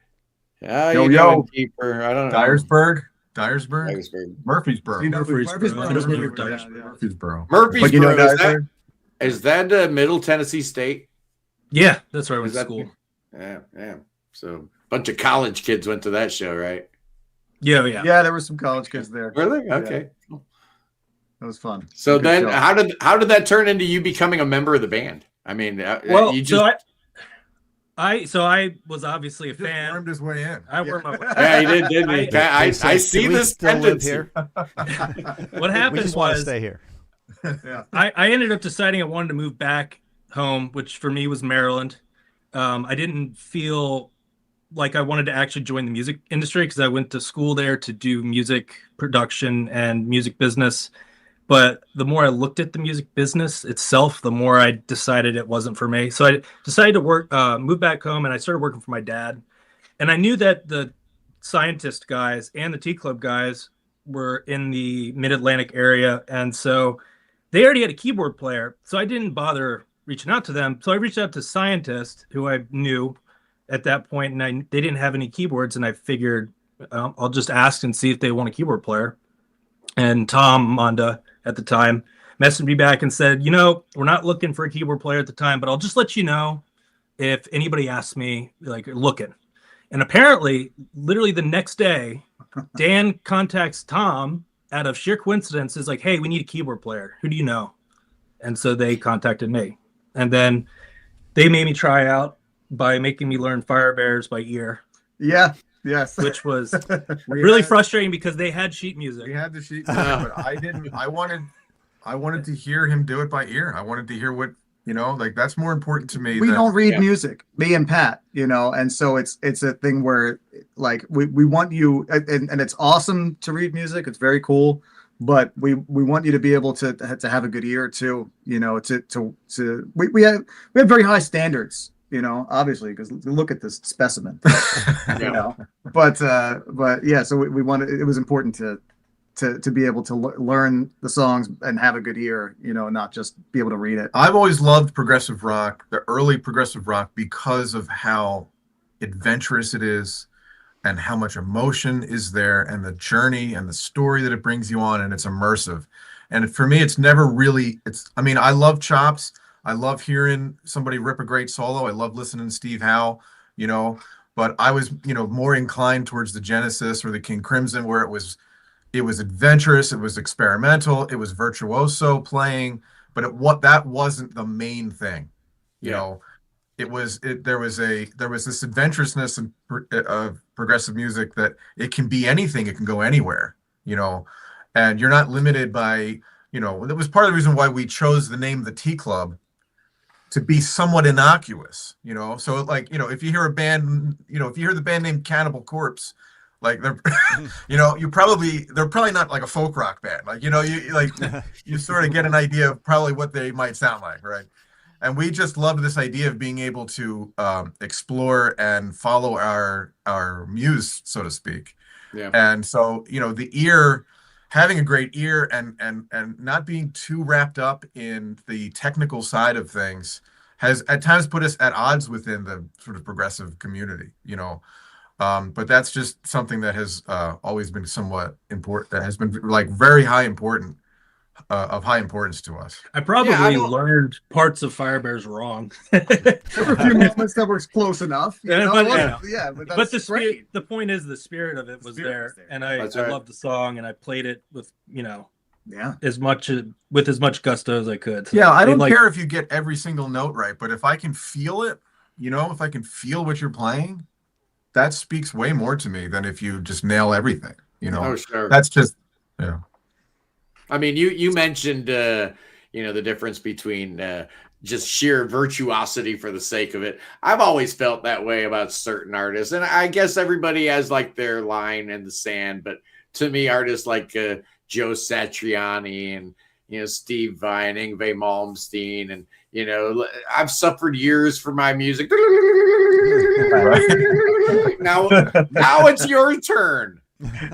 How you doing, Kiefer? I don't know. Dyersburg, Murfreesboro. Murfreesboro. Is that Middle Tennessee State? Yeah, that's where I went to school. Yeah. So a bunch of college kids went to that show, right? Yeah. There were some college kids there. Really? Okay. Yeah. That was fun. So then, show. How did that turn into you becoming a member of the band? I mean, I was obviously a fan. Wormed his way in. I wormed my way. Yeah, he did, didn't he? I see this tendency here. What happened we just want to stay here. Yeah. I ended up deciding I wanted to move back home, which for me was Maryland. I didn't feel like I wanted to actually join the music industry, because I went to school there to do music production and music business. But the more I looked at the music business itself, the more I decided it wasn't for me. So I decided to move back home, and I started working for my dad. And I knew that the Scientist guys and the T Club guys were in the Mid-Atlantic area. And so they already had a keyboard player. So I didn't bother reaching out to them. So I reached out to Scientist, who I knew at that point, and they didn't have any keyboards. And I figured I'll just ask and see if they want a keyboard player. And Tom Monda at the time messaged me back and said, we're not looking for a keyboard player at the time, but I'll just let you know if anybody asks me, like, looking. And apparently, literally the next day, Dan contacts Tom out of sheer coincidence, is like, hey, we need a keyboard player. Who do you know? And so they contacted me. And then they made me try out by making me learn Fire Bears by ear. Yeah. Yes. Which was really frustrating, because they had sheet music. We had the sheet music, but I didn't. I wanted to hear him do it by ear. I wanted to hear what, like, that's more important to me. We don't read music, me and Pat, and so it's a thing where, like, we want you, and it's awesome to read music. It's very cool, but we want you to be able to have a good ear too. We have very high standards. Obviously, because look at this specimen, but yeah, so we wanted, it was important to be able to learn the songs and have a good ear, not just be able to read it. I've always loved progressive rock, the early progressive rock, because of how adventurous it is and how much emotion is there, and the journey and the story that it brings you on, and it's immersive. And for me, it's never really, I love chops. I love hearing somebody rip a great solo. I love listening to Steve Howe, but I was, more inclined towards the Genesis or the King Crimson, where it was adventurous, it was experimental, it was virtuoso playing, but that wasn't the main thing, there was this adventurousness of progressive music that it can be anything, it can go anywhere, and you're not limited by, that was part of the reason why we chose the name the Tea Club, to be somewhat innocuous, so like, if you hear a band, if you hear the band name Cannibal Corpse, like they're they're probably not like a folk rock band, like, you sort of get an idea of probably what they might sound like, right? And we just love this idea of being able to explore and follow our muse, so to speak. Yeah. And so, the ear, having a great ear and not being too wrapped up in the technical side of things has at times put us at odds within the sort of progressive community, but that's just something that has always been somewhat important, that has been like very high importance to us. I probably learned parts of Firebears wrong. There were a few moments that were close enough. But the point is, the spirit of it was there, and I loved the song, and I played it with as much gusto as I could. So I don't care if you get every single note right, but if I can feel it, if I can feel what you're playing, that speaks way more to me than if you just nail everything. Oh, sure. That's just I mean, you mentioned the difference between just sheer virtuosity for the sake of it. I've always felt that way about certain artists, and I guess everybody has like their line in the sand. But to me, artists like Joe Satriani and Steve Vai and Yngwie Malmsteen, and I've suffered years for my music. Now it's your turn.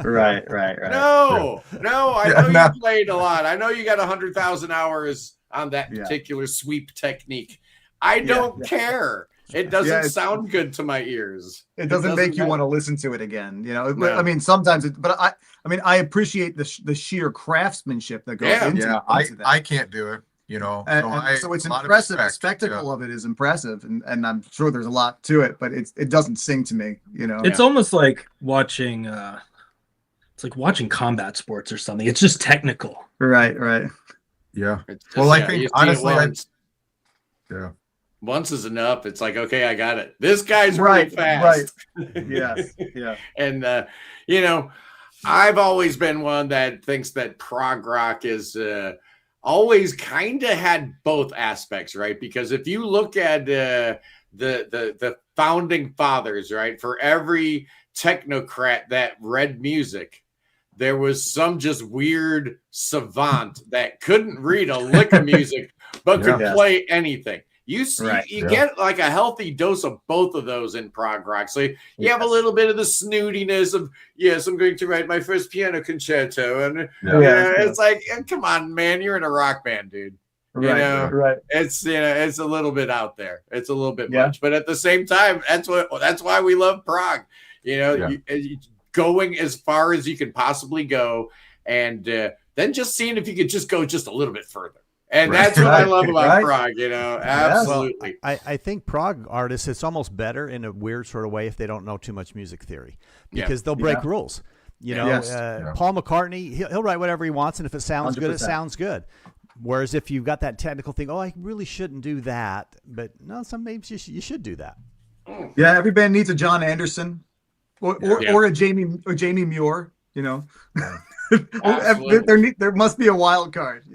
Right. No, I know you played a lot. I know you got 100,000 hours on that particular sweep technique. I don't care. It doesn't sound good to my ears. It doesn't make you want to listen to it again. No. I mean, sometimes I appreciate the sheer craftsmanship that goes into that. I can't do it. So it's impressive. The spectacle of it is impressive, and I'm sure there's a lot to it, but it doesn't sing to me. It's almost like watching. It's like watching combat sports or something. It's just technical. Right. Yeah. I think honestly, once is enough. It's like, okay, I got it. This guy's really fast. Right. Yeah. And I've always been one that thinks that prog rock is always kind of had both aspects, right? Because if you look at the founding fathers, right, for every technocrat that read music, there was some just weird savant that couldn't read a lick of music but could play anything. You get like a healthy dose of both of those in prog rock. So you have a little bit of the snootiness of, yes, I'm going to write my first piano concerto. And it's like, come on, man, you're in a rock band, dude. Right. It's it's a little bit out there. It's a little bit much. But at the same time, that's why we love prog. Going as far as you can possibly go, and then just seeing if you could just go just a little bit further. And that's what I love about prog, absolutely. Well, I think prog artists, it's almost better in a weird sort of way if they don't know too much music theory, because they'll break rules. Paul McCartney, he'll write whatever he wants, and if it sounds 100%. Good, it sounds good. Whereas if you've got that technical thing, I really shouldn't do that, but no, maybe you should do that. Yeah, every band needs a John Anderson or a Jamie Muir. There must be a wild card.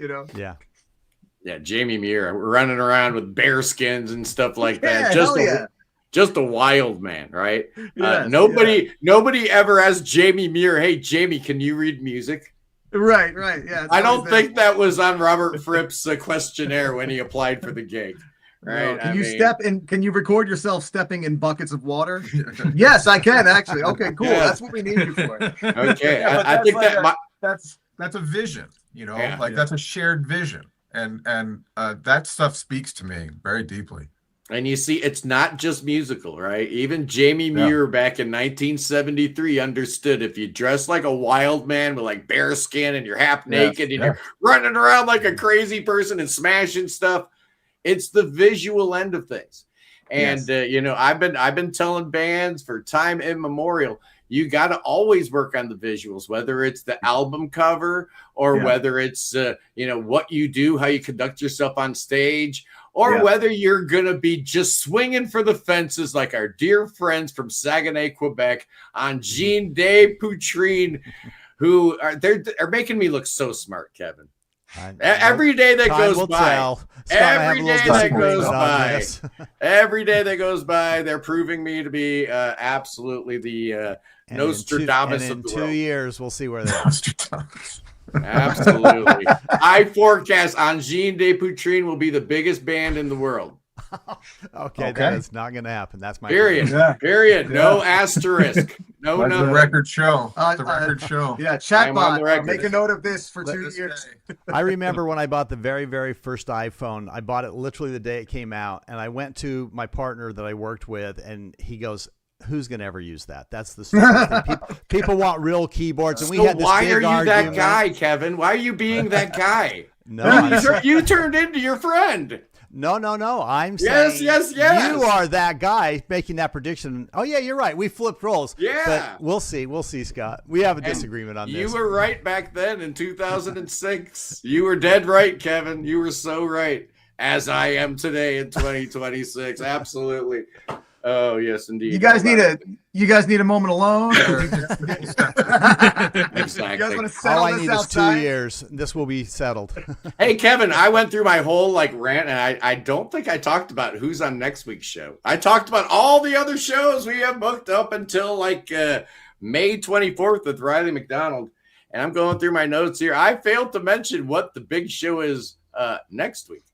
Yeah, Jamie Muir running around with bear skins and stuff like that. Just a wild man, right? Nobody ever asked Jamie Muir, "Hey, Jamie, can you read music?" Right. Yeah. I don't think that was on Robert Fripp's questionnaire when he applied for the gig. Right? No. Can you record yourself stepping in buckets of water? Yes, I can actually. Okay, cool. Yeah. That's what we need you for. Okay, I think that's a vision. That's a shared vision. And that stuff speaks to me very deeply. And you see, it's not just musical, right? Even Jamie Muir back in 1973 understood if you dress like a wild man with like bear skin and you're half naked and you're running around like a crazy person and smashing stuff, it's the visual end of things. And I've been telling bands for time immemorial, you got to always work on the visuals, whether it's the album cover or whether it's, what you do, how you conduct yourself on stage, or whether you're going to be just swinging for the fences like our dear friends from Saguenay, Quebec on Jean de Poutrine, who they're making me look so smart, Kevin. Every day that goes by, every day that goes by, they're proving me to be absolutely the Nostradamus of the world. In 2 years, we'll see where they are. Absolutely. I forecast Angine de Poutrine will be the biggest band in the world. Okay. That's not going to happen. That's my period. Period. No asterisk. No Let number. the record show. The record show. Yeah, chatbot. Make a note of this for 2 years. I remember when I bought the very, very first iPhone. I bought it literally the day it came out, and I went to my partner that I worked with, and he goes, "Who's going to ever use that? That's the stupid thing. People want real keyboards." And we had this why big are you argument. that guy, Kevin? Why are you being that guy? No, you turned into your friend. No. I'm saying yes. You are that guy making that prediction. Oh, yeah, you're right. We flipped roles. Yeah. But we'll see. We'll see, Scott. We have a disagreement on this. You were right back then in 2006. You were dead right, Kevin. You were so right. As I am today in 2026. Absolutely. Oh, yes, indeed. You guys need a moment alone? Exactly. You guys want to settle All I this need outside? is 2 years. This will be settled. Hey, Kevin, I went through my whole rant, and I don't think I talked about who's on next week's show. I talked about all the other shows we have booked up until May 24th with Riley McDonald. And I'm going through my notes here. I failed to mention what the big show is next week.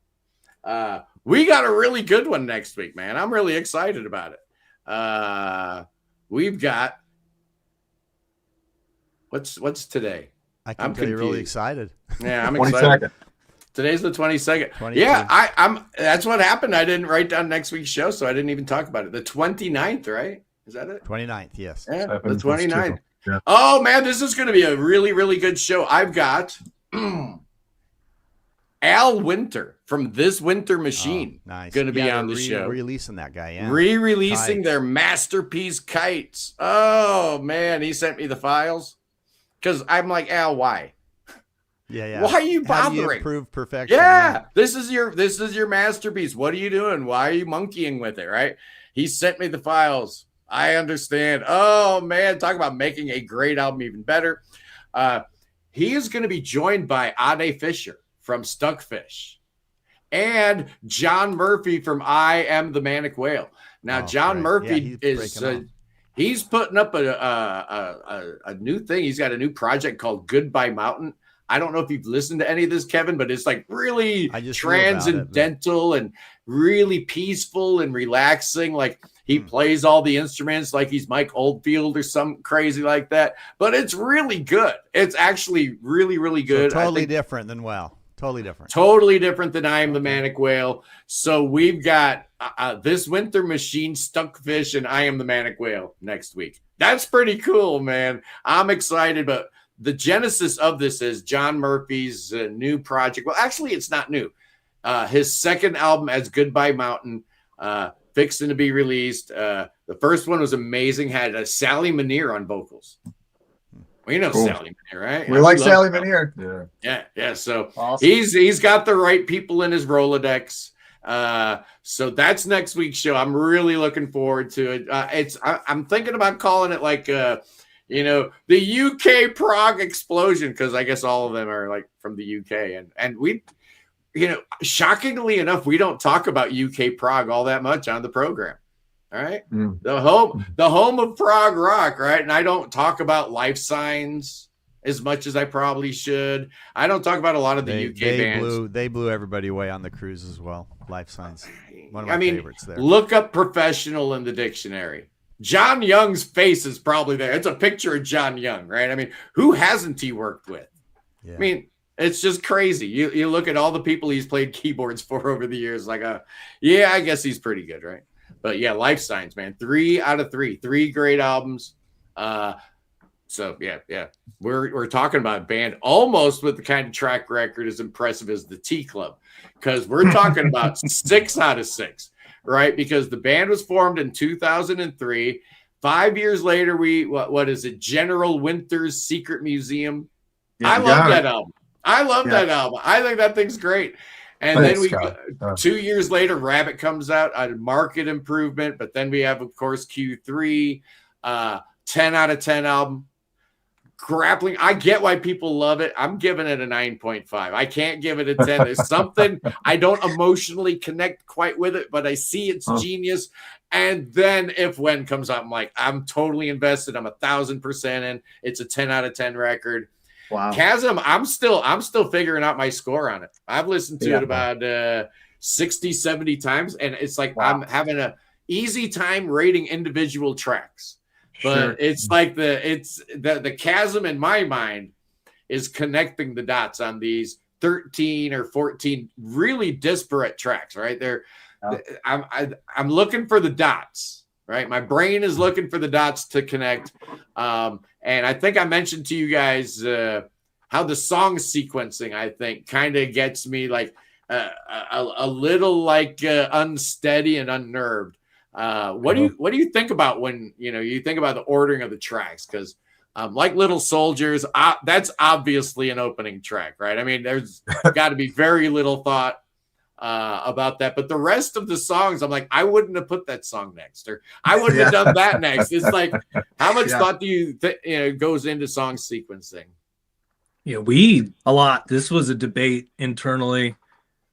We got a really good one next week, man. I'm really excited about it. We've got what's today? I'm really excited. Yeah, I'm 22nd. excited. Today's the 22nd. Yeah, I'm. That's what happened. I didn't write down next week's show, so I didn't even talk about it. The 29th, right? Is that it? 29th, yes. Yeah, the 29th. Yeah. Oh man, this is going to be a really, really good show. I've got Al Winter from This Winter Machine going to be on the show. Releasing that guy, yeah. Re-releasing their masterpiece Kites. Oh man, he sent me the files because I'm like, Al, why? Yeah. Why are you bothering? How do you prove perfection? Yeah, this is your masterpiece. What are you doing? Why are you monkeying with it? Right? He sent me the files. I understand. Oh man, talk about making a great album even better. He is going to be joined by Ade Fisher from Stuckfish and John Murphy from I Am the Manic Whale. Now, John Murphy he's putting up a new thing. He's got a new project called Goodbye Mountain. I don't know if you've listened to any of this, Kevin, but it's really transcendental and really peaceful and relaxing. Like he plays all the instruments like he's Mike Oldfield or something crazy like that. But it's really good. It's actually really, really good. So totally different than Totally different. Totally different than I Am the Manic Whale. So we've got This Winter Machine, Stuckfish, and I Am the Manic Whale next week. That's pretty cool, man. I'm excited, but the genesis of this is John Murphy's new project. Well, actually, it's not new. His second album as Goodbye Mountain, fixing to be released. The first one was amazing. Had Sally Muneer on vocals. We know cool. Sally Muneer, right? We like Sally Muneer. Yeah. So awesome. He's got the right people in his Rolodex. So that's next week's show. I'm really looking forward to it. I'm thinking about calling it the UK Prog explosion, because I guess all of them are from the UK, and we, shockingly enough, we don't talk about UK Prog all that much on the program. All right. The home of prog rock, right? And I don't talk about Life Signs as much as I probably should. I don't talk about a lot of the UK bands. They blew everybody away on the cruise as well. Life Signs. One of my favorites there. Look up professional in the dictionary. John Young's face is probably there. It's a picture of John Young, right? Who hasn't he worked with? Yeah. It's just crazy. You look at all the people he's played keyboards for over the years, I guess he's pretty good, right? But yeah, Life Signs, man. 3 out of 3. 3 great albums. So yeah. We're talking about a band almost with the kind of track record as impressive as the Tea Club, because we're talking about 6 out of 6, right? Because the band was formed in 2003. 5 years later, what is it? General Winter's Secret Museum. Yeah, I you love got that it. album. I love that album. I think that thing's great. And Thanks, then Scott. 2 years later, Rabbit comes out, a market improvement. But then we have, of course, Q3, 10 out of 10 album. Grappling. I get why people love it. I'm giving it a 9.5. I can't give it a 10. There's something I don't emotionally connect quite with it, but I see its genius. And then If When comes out, I'm like, I'm totally invested. I'm 1,000% in. It's a 10 out of 10 record. Wow. Chasm, I'm still figuring out my score on it. I've listened to it about 60, 70 times, and it's like I'm having a easy time rating individual tracks. But it's like the chasm in my mind is connecting the dots on these 13 or 14 really disparate tracks, right? I'm looking for the dots, right? My brain is looking for the dots to connect. And I think I mentioned to you guys how the song sequencing, I think, kind of gets me like a little like unsteady and unnerved. What do you think about when you think about the ordering of the tracks? Because like Little Soldiers, that's obviously an opening track, right? I mean, there's got to be very little thought about that. But the rest of the songs, I'm like, I wouldn't have put that song next, or I wouldn't have done that next. It's like, how much thought do you goes into song sequencing? Yeah, a lot. This was a debate internally,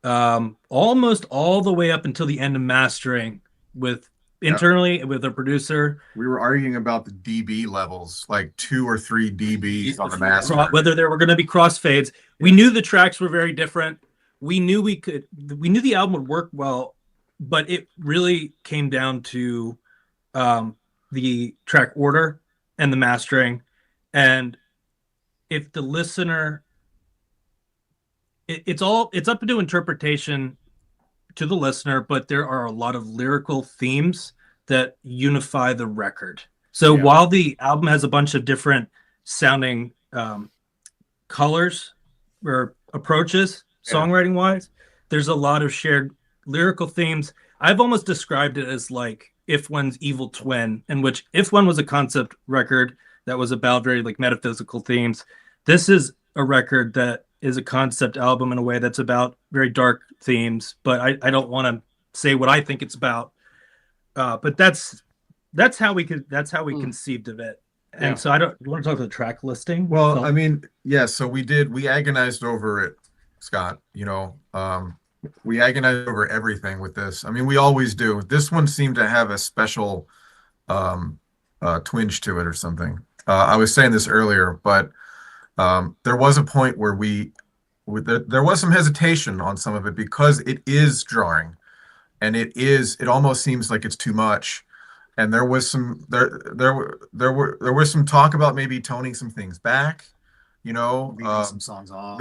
almost all the way up until the end of mastering internally with a producer. We were arguing about the dB levels, like 2 or 3 dBs on the master. Whether there were going to be crossfades. We knew the tracks were very different. We knew the album would work well, but it really came down to the track order and the mastering. And if the listener, it's up to interpretation to the listener, but there are a lot of lyrical themes that unify the record. So while the album has a bunch of different sounding colors or approaches, songwriting wise, there's a lot of shared lyrical themes. I've almost described it as like If When's evil twin, in which If When was a concept record that was about very like metaphysical themes. This is a record that is a concept album in a way that's about very dark themes, but I don't want to say what I think it's about. But that's how we conceived of it. And so you want to talk about the track listing? Well, I mean, so we agonized over it, Scott. We agonized over everything with this. I mean, we always do. This one seemed to have a special twinge to it or something. I was saying this earlier, but there was a point where there was some hesitation on some of it because it is jarring, and it almost seems like it's too much. And there was some talk about maybe toning some things back, leaving some songs off.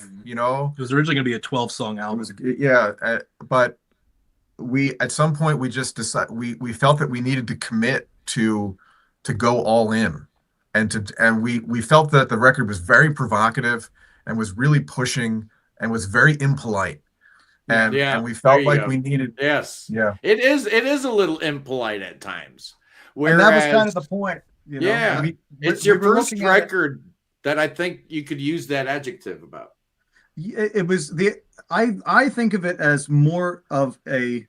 Mm-hmm. It was originally going to be a 12-song album. But we at some point we just decided we felt that we needed to commit to go all in, and we felt that the record was very provocative and was really pushing and was very impolite. And we felt like we needed. Yes. Yeah. It is a little impolite at times. And that was kind of the point. It's your first record that I think you could use that adjective about. It was I think of it as more of an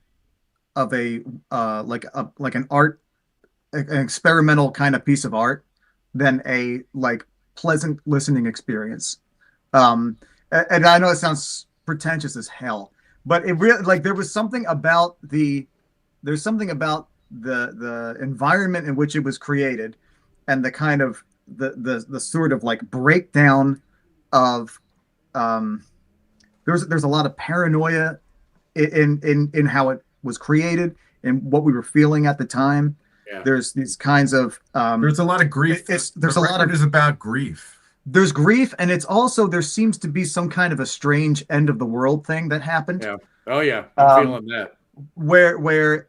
art, an experimental kind of piece of art than a like pleasant listening experience. And I know it sounds pretentious as hell, but it really like there's something about the environment in which it was created, and the kind of the sort of like breakdown of there's a lot of paranoia in how it was created and what we were feeling at the time. Yeah. There's these kinds of there's a lot of grief. There's about grief. There's grief, and it's also there seems to be some kind of a strange end of the world thing that happened. Yeah. Oh yeah, I'm feeling that. Where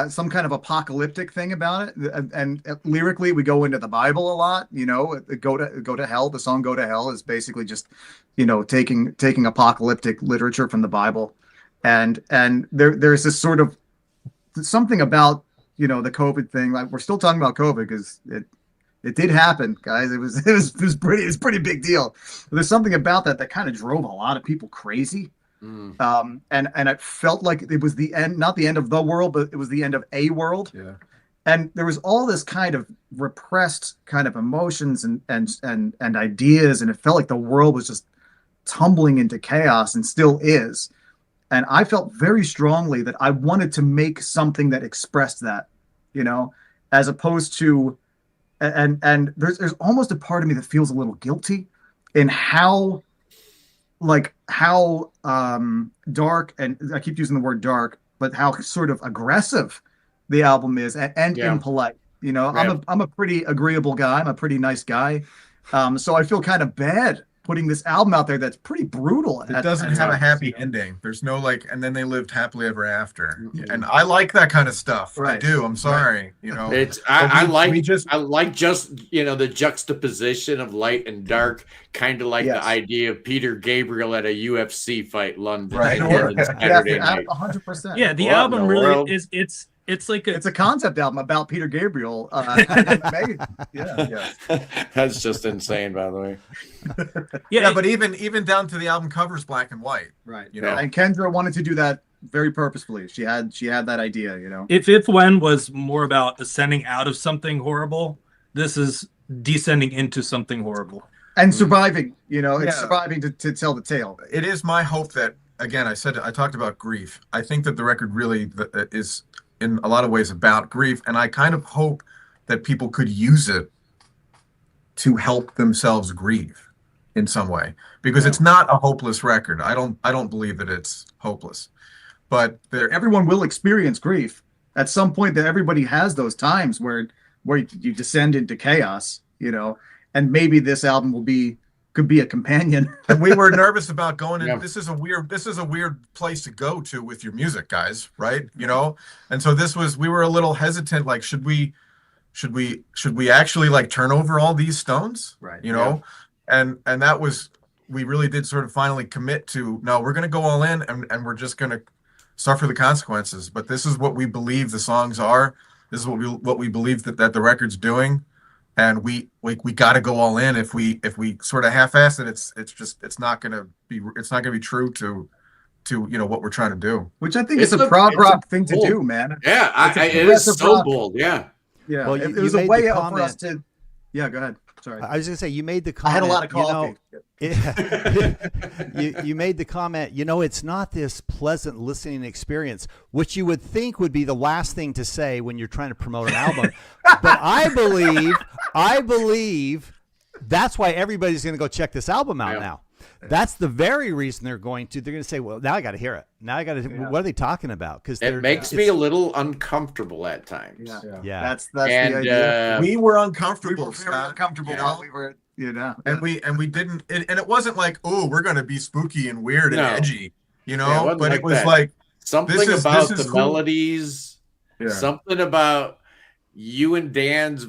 some kind of apocalyptic thing about it, and lyrically we go into the Bible a lot. Go to hell. The song "Go to Hell" is basically just taking apocalyptic literature from the Bible, and there's this sort of something about the COVID thing. Like, we're still talking about COVID because it did happen, guys. It was pretty big deal. But there's something about that kind of drove a lot of people crazy. And it felt like it was the end, not the end of the world, but it was the end of a world. Yeah. And there was all this kind of repressed kind of emotions and ideas, and it felt like the world was just tumbling into chaos, and still is. And I felt very strongly that I wanted to make something that expressed that, as opposed to, and there's almost a part of me that feels a little guilty in how dark, and I keep using the word dark, but how sort of aggressive the album is, and impolite. Right. I'm a pretty agreeable guy. I'm a pretty nice guy. So I feel kind of bad putting this album out there that's pretty brutal. It doesn't have a happy ending. There's no and then they lived happily ever after. And I like that kind of stuff. Right. I do. I'm sorry. It's I like just the juxtaposition of light and dark, kind of like the idea of Peter Gabriel at a UFC fight, London. Right. Saturday night. 100%. Yeah, the album really is. It's like it's a concept album about Peter Gabriel. That's just insane, by the way. Yeah, but even down to the album covers black and white. Right. And Kendra wanted to do that very purposefully. She had that idea. If When was more about ascending out of something horrible, this is descending into something horrible and surviving. It's surviving to tell the tale. It is my hope that, again, I talked about grief. I think that the record really is, in a lot of ways, about grief, and I kind of hope that people could use it to help themselves grieve in some way, because it's not a hopeless record. I don't believe that it's hopeless, but everyone will experience grief at some point. That everybody has those times where you descend into chaos, and maybe this album could be a companion. And we were nervous about going in. Yeah. This is a weird place to go to with your music, guys, right? And so we were a little hesitant, like, should we actually turn over all these stones? Right. And that was, we really did sort of finally commit to, no, we're going to go all in, and we're just going to suffer the consequences. But this is what we believe the songs are. This is what we believe that the record's doing. And we got to go all in. If we sort of half-ass it, it's not gonna be true to what we're trying to do. Which I think is a prog rock thing to do, man. Yeah, it is so rock. Bold. Yeah. Well, it was a way out for us to. Yeah, go ahead. Sorry. I was going to say, you made the comment. I had a lot of coffee. You made the comment, it's not this pleasant listening experience, which you would think would be the last thing to say when you're trying to promote an album. But I believe that's why everybody's going to go check this album out now. That's the very reason they're going to say, well, now I got to hear it. Now I got to, what are they talking about? Because it makes me a little uncomfortable at times. Yeah. That's the idea. We were uncomfortable. We were uncomfortable. We were, and we didn't, and it wasn't like, oh, we're going to be spooky and weird and edgy, but it was like something about the melodies, something about you and Dan's,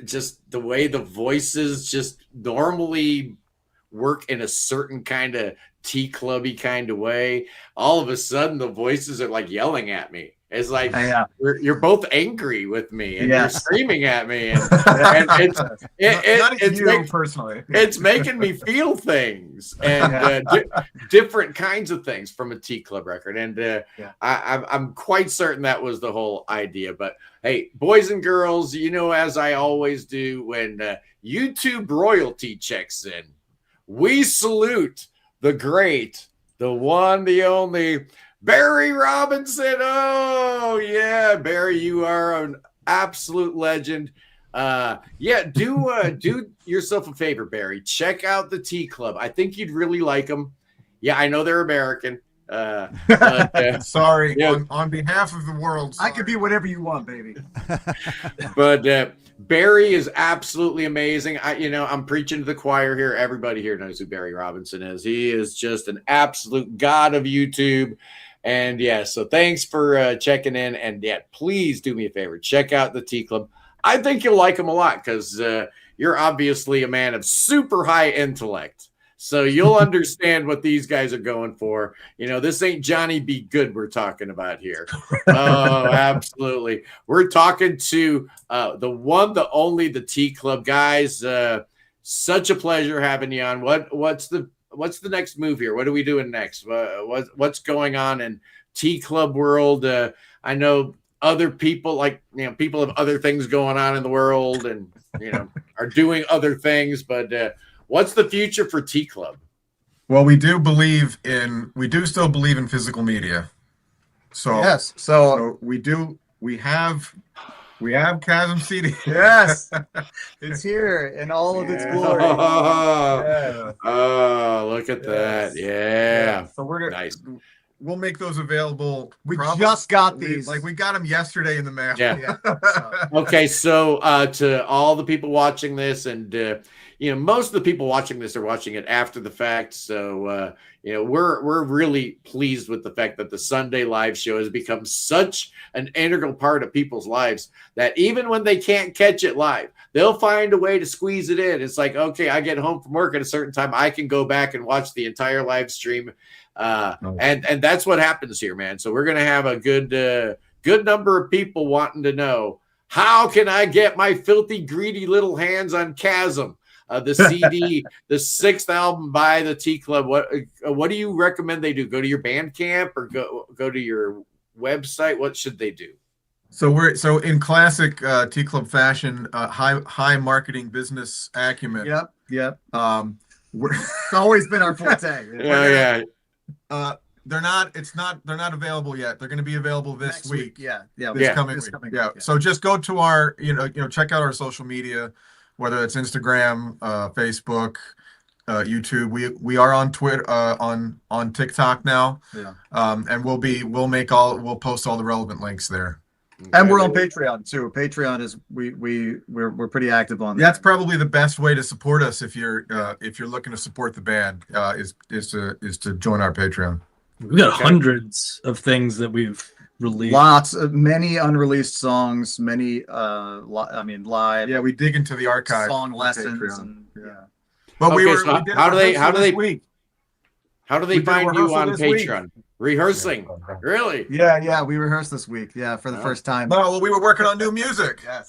just the way the voices just normally work in a certain kind of tea clubby kind of way. All of a sudden the voices are like yelling at me. It's like you're both angry with me and you're screaming at me, and it's personally. It's making me feel things and different kinds of things from a tea club record. And I'm quite certain that was the whole idea. But hey, boys and girls, as I always do when YouTube royalty checks in, we salute the great, the one, the only Barry Robinson. Oh yeah, Barry, you are an absolute legend. Do yourself a favor, Barry. Check out the Tea Club. I think you'd really like them. Yeah, I know they're American. Sorry, on behalf of the world. Sorry. I could be whatever you want, baby. But Barry is absolutely amazing. I'm preaching to the choir here. Everybody here knows who Barry Robinson is. He is just an absolute god of YouTube. And so thanks for checking in. And please do me a favor. Check out the Tea Club. I think you'll like them a lot because you're obviously a man of super high intellect. So you'll understand what these guys are going for. This ain't Johnny Be Good we're talking about here. Oh, absolutely. We're talking to the one, the only, the T Club guys. Such a pleasure having you on. What's the next move here? What are we doing next? What's going on in T Club world? I know other people, people have other things going on in the world and are doing other things, but what's the future for T Club? Well, we do still believe in physical media. So yes, we have Chasm CD. Yes, it's here in all of its glory. Oh, look at that! Yeah. So we're nice. We'll make those available. We just got these. We got them yesterday in the mail. Yeah. Okay, so to all the people watching this, and most of the people watching this are watching it after the fact. So we're really pleased with the fact that the Sunday live show has become such an integral part of people's lives that even when they can't catch it live, they'll find a way to squeeze it in. It's like, okay, I get home from work at a certain time, I can go back and watch the entire live stream. And that's what happens here, man. So we're going to have a good number of people wanting to know, how can I get my filthy, greedy little hands on Chasm, the CD, the 6th album by the T Club? What do you recommend they do? Go to your Bandcamp or go to your website? What should they do? So in classic T Club fashion, high marketing business acumen. Yep. It's always been our forte. Yeah. They're not available yet. They're going to be available this week. This coming week. So just go to our, check out our social media, whether it's Instagram, Facebook, YouTube. We are on Twitter, on TikTok now. Yeah. And we'll post all the relevant links there. And we're on Patreon too. Patreon is we're pretty active on that. That's probably the best way to support us if you're looking to support the band, is to join our Patreon. We've got hundreds of things that we've released. Lots of many unreleased songs, many live. Yeah, we dig into the archive. Song lessons and But how do they did find you on week. Patreon? Rehearsing, really? Yeah, we rehearsed this week. Yeah, for the first time. No, well, we were working on new music. Yes.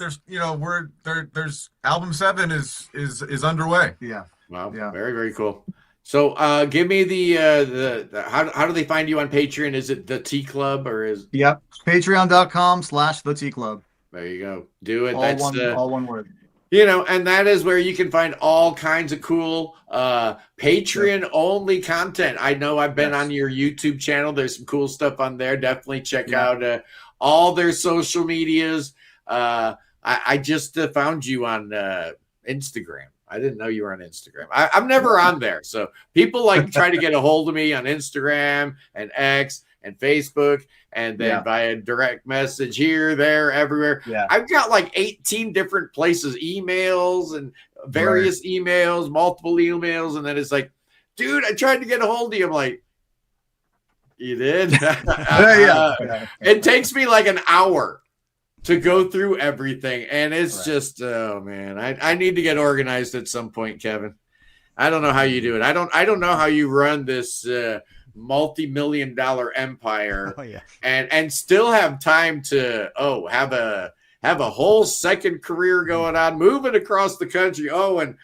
There's album 7 is underway. Yeah. Wow. Yeah. Very, very cool. So, give me the how do they find you on Patreon? Is it the T Club or is? Yep. Patreon.com/the T Club. There you go. Do it. All one word. And that is where you can find all kinds of cool Patreon only content. I know I've been on your YouTube channel. There's some cool stuff on there. Definitely check out all their social medias. I just found you on Instagram. I didn't know you were on Instagram. I'm never on there. So people try to get a hold of me on Instagram and X and Facebook, and then via direct message here, there, everywhere. Yeah. I've got 18 different places, emails and various emails, multiple emails. And then it's like, dude, I tried to get a hold of you. I'm like, you did? It takes me an hour to go through everything. And it's just, oh man, I need to get organized at some point, Kevin. I don't know how you do it. I don't know how you run this, multi-million-dollar empire and still have time to have a whole second career going on, moving across the country. And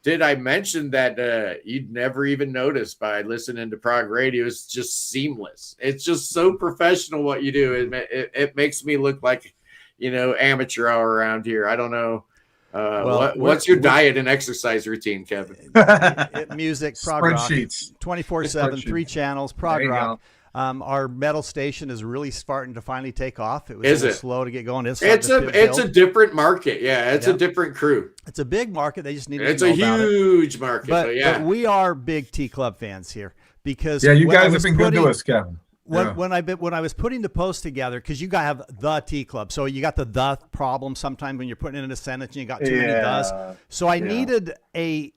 did I mention that you'd never even notice by listening to Prog Radio? It's just seamless. It's just so professional what you do. It makes me look like amateur hour around here. I don't know. What's your diet and exercise routine, Kevin? Music, prog rock, Spreadsheets. 24/7, 3 channels, prog rock. Our metal station is really starting to finally take off. It was slow to get going. It's a different market. Yeah, it's a different crew. It's a big market. They just need to It's a huge market. But we are big T Club fans here because you guys have been good to us, Kevin. When I was putting the post together, because you got to have the T Club, so you got the problem sometimes when you're putting it in a sentence and you got too many does. So I needed an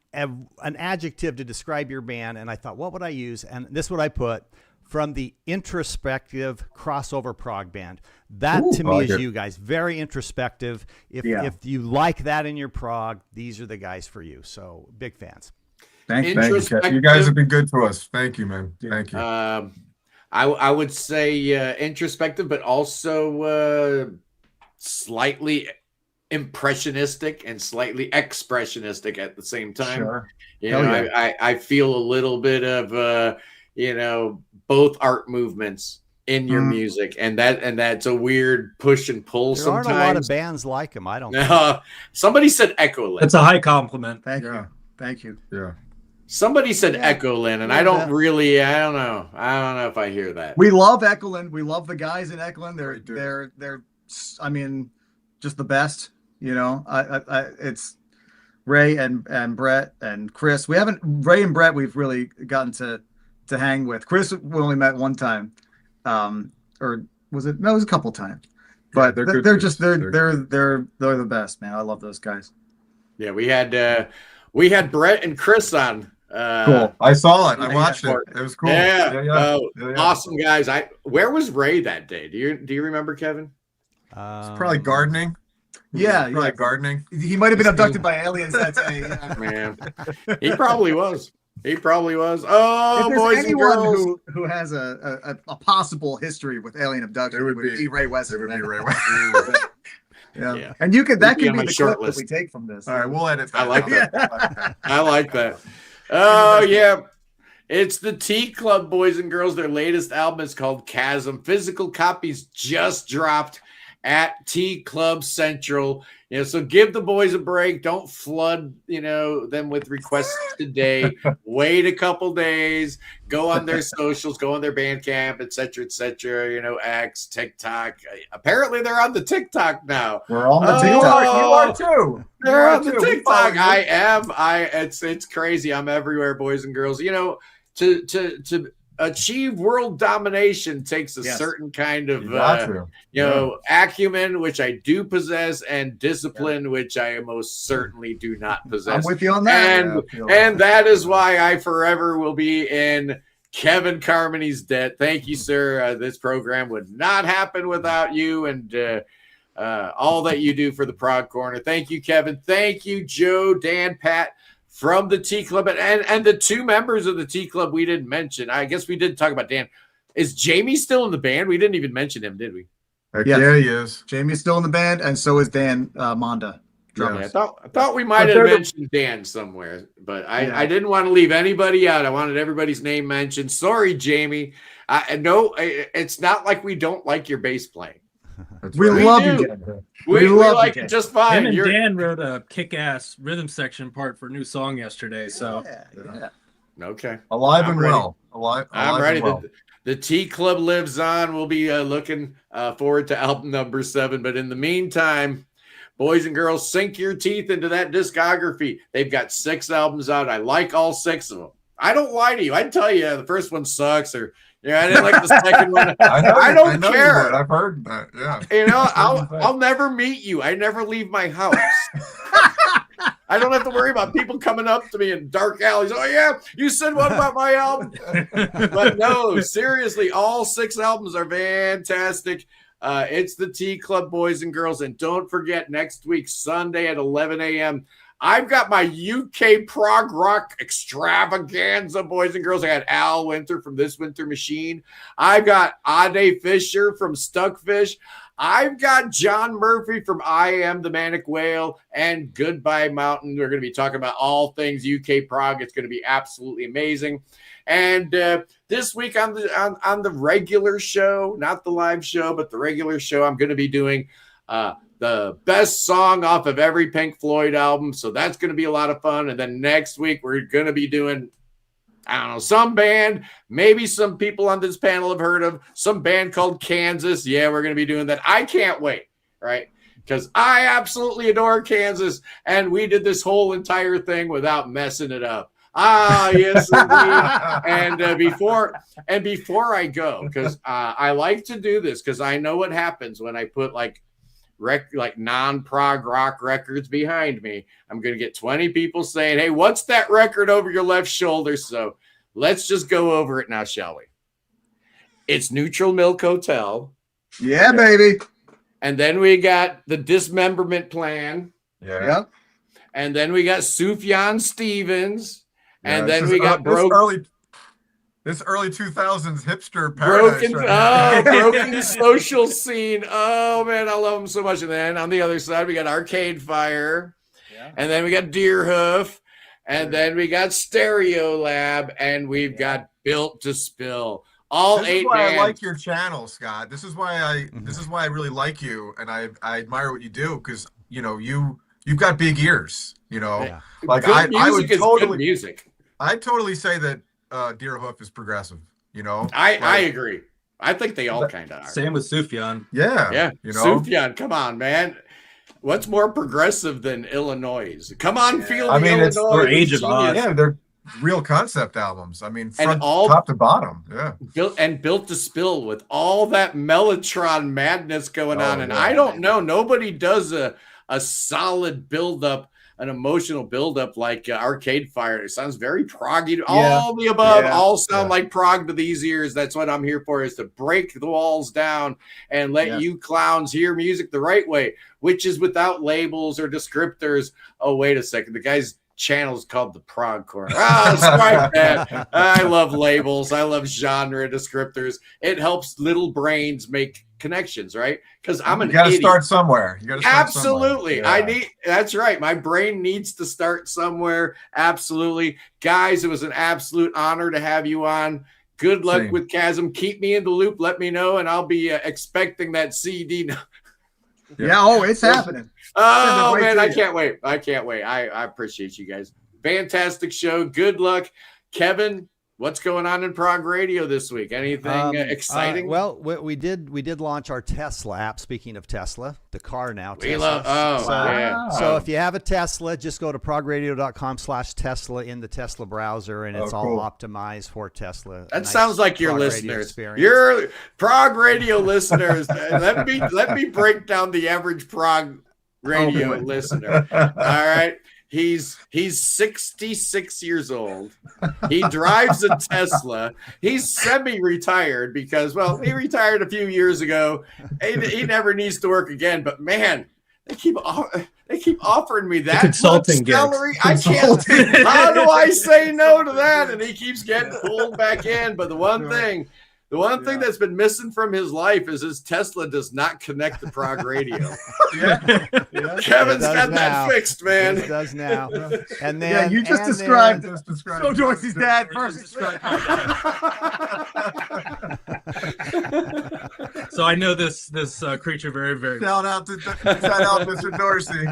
adjective to describe your band, and I thought, what would I use? And this is what I put: from the introspective crossover prog band. That to me is you guys, very introspective. If you like that in your prog, these are the guys for you. So big fans. Thank you. introspective. You guys have been good to us. Thank you, man. Thank you. I would say introspective, but also slightly impressionistic and slightly expressionistic at the same time. Sure. You know, I feel a little bit of both art movements in your music, and that's a weird push and pull. There sometimes aren't a lot of bands like him. I don't. Somebody said Echolin. That's a high compliment. Thank you. Yeah. Somebody said Echolin, and I don't know if I hear that. We love Echolin. We love the guys in Echolin. They're I mean, just the best. You know, it's Ray and Brett and Chris. Ray and Brett we've really gotten to hang with. Chris we only met one time, or was it? No, it was a couple times. But they're the best, man. I love those guys. Yeah, we had Brett and Chris on. Cool. I saw it. I watched it. It was cool. Yeah. Awesome guys. Where was Ray that day? Do you remember, Kevin? It's probably gardening. Yeah, probably gardening. He might have been abducted by aliens that day. Yeah. Man, he probably was. Oh, if boys and girls, who has a possible history with alien abduction, it would be Ray West. It would be Ray West. Yeah. And that could be the clip that we take from this. All right, we'll edit that. I like that. I like that. Oh yeah. It's the T Club, boys and girls. Their latest album is called Chasm. Physical copies just dropped at T Club Central. You know, so give the boys a break. Don't flood, them with requests today. Wait a couple days. Go on their socials. Go on their Bandcamp, et cetera, X, TikTok. Apparently, they're on the TikTok now. We're on the TikTok. You are too. They're on the TikTok. I am. It's crazy. I'm everywhere, boys and girls. You know, to achieve world domination takes a certain kind of acumen, which I do possess, and discipline, which I most certainly do not possess. I'm with you on that. And that is why I forever will be in Kevin Carmony's debt. Thank you, sir. This program would not happen without you and all that you do for the Prog Corner. Thank you, Kevin. Thank you, Joe, Dan, Pat, from the T Club, and the two members of the T Club we didn't mention. I guess we did talk about Dan. Is Jamie still in the band? We didn't even mention him, did we? Yes. Yeah, he is. Jamie's still in the band, and so is Dan Monda. Yeah, I thought we might have mentioned Dan somewhere, but I didn't want to leave anybody out. I wanted everybody's name mentioned. Sorry, Jamie. No, it's not like we don't like your bass playing. We love you. We like it just fine. Him and Dan wrote a kick-ass rhythm section part for a new song yesterday. So okay, alive and well. I'm ready. The T Club lives on. We'll be looking forward to album number 7. But in the meantime, boys and girls, sink your teeth into that discography. They've got 6 albums out. I like all 6 of them. I don't lie to you. I'd tell you the first one sucks, or I didn't like the second one. I don't care. I've heard that. Yeah. I'll never meet you. I never leave my house. I don't have to worry about people coming up to me in dark alleys. Oh yeah, you said what about my album? But no, seriously, all 6 albums are fantastic. It's the T Club, boys and girls, and don't forget next week Sunday at 11 a.m. I've got my UK prog rock extravaganza, boys and girls. I got Al Winter from This Winter Machine. I've got Ade Fisher from Stuckfish. I've got John Murphy from I Am the Manic Whale and Goodbye Mountain. We're going to be talking about all things UK prog. It's going to be absolutely amazing. And this week on the regular show, not the live show, but the regular show, I'm going to be doing the best song off of every Pink Floyd album. So that's going to be a lot of fun. And then next week, we're going to be doing, I don't know, some band, maybe some people on this panel have heard of, some band called Kansas. Yeah, we're going to be doing that. I can't wait, right? Because I absolutely adore Kansas. And we did this whole entire thing without messing it up. Ah, yes, indeed. And before I go, because I like to do this, because I know what happens when I put like non-prog rock records behind me. I'm going to get 20 people saying, hey, what's that record over your left shoulder? So let's just go over it now, shall we? It's Neutral Milk Hotel. Yeah, baby. And then we got The Dismemberment Plan. Yeah. And then we got Sufjan Stevens. And then we got this early 2000s hipster paradise. Broken social scene. Oh man, I love them so much. And then on the other side, we got Arcade Fire, and then we got Deerhoof, and then we got Stereo Lab, and we've got Built to Spill. All this 8 is why bands. I like your channel, Scott. This is why I really like you, and I admire what you do, because you've got big ears. Like good music I would is totally good music. I'd totally say that Deerhoof is progressive. I agree. I think they all kind of are. Same with Sufjan. Yeah. Sufjan, come on, man. What's more progressive than Illinois? Come on, feel the it's Illinois. or Age of Oz. Yeah, they're real concept albums. I mean, from all, top to bottom. Yeah. Built to Spill with all that Mellotron madness going on. And I don't know, nobody does a solid build-up, an emotional build-up like Arcade Fire. It sounds very proggy. All the above all sound like prog to these ears. That's what I'm here for, is to break the walls down and let you clowns hear music the right way, which is without labels or descriptors. Oh, wait a second. The guy's channel is called the Prog Corner. Strike that. I love labels. I love genre descriptors. It helps little brains make connections, right? Because I'm an idiot. You got to start somewhere. Absolutely. Yeah. That's right. My brain needs to start somewhere. Absolutely. Guys, it was an absolute honor to have you on. Good luck with Chasm. Keep me in the loop. Let me know, and I'll be expecting that CD. It's happening. Oh, man, I can't wait. I appreciate you guys. Fantastic show. Good luck. Kevin, what's going on in Prog Radio this week? Anything exciting? Well, we did launch our Tesla app. Speaking of Tesla, the car now. So if you have a Tesla, just go to progradio.com/Tesla in the Tesla browser, and it's all optimized for Tesla. That sounds like your listeners. Your Prog Radio listeners. Let me break down the average Prog Radio listener. All right. He's 66 years old. He drives a Tesla. He's semi-retired because, he retired a few years ago. He never needs to work again. But man, they keep offering me that consulting much salary. I can't. How do I say no to that? And he keeps getting pulled back in. But the one thing that's been missing from his life is his Tesla does not connect to Prog Radio. Kevin's got that fixed, man. It does now. And then you just described this. So Dorsey's dad first. So I know this creature very, very. Shout out, Mr. Dorsey.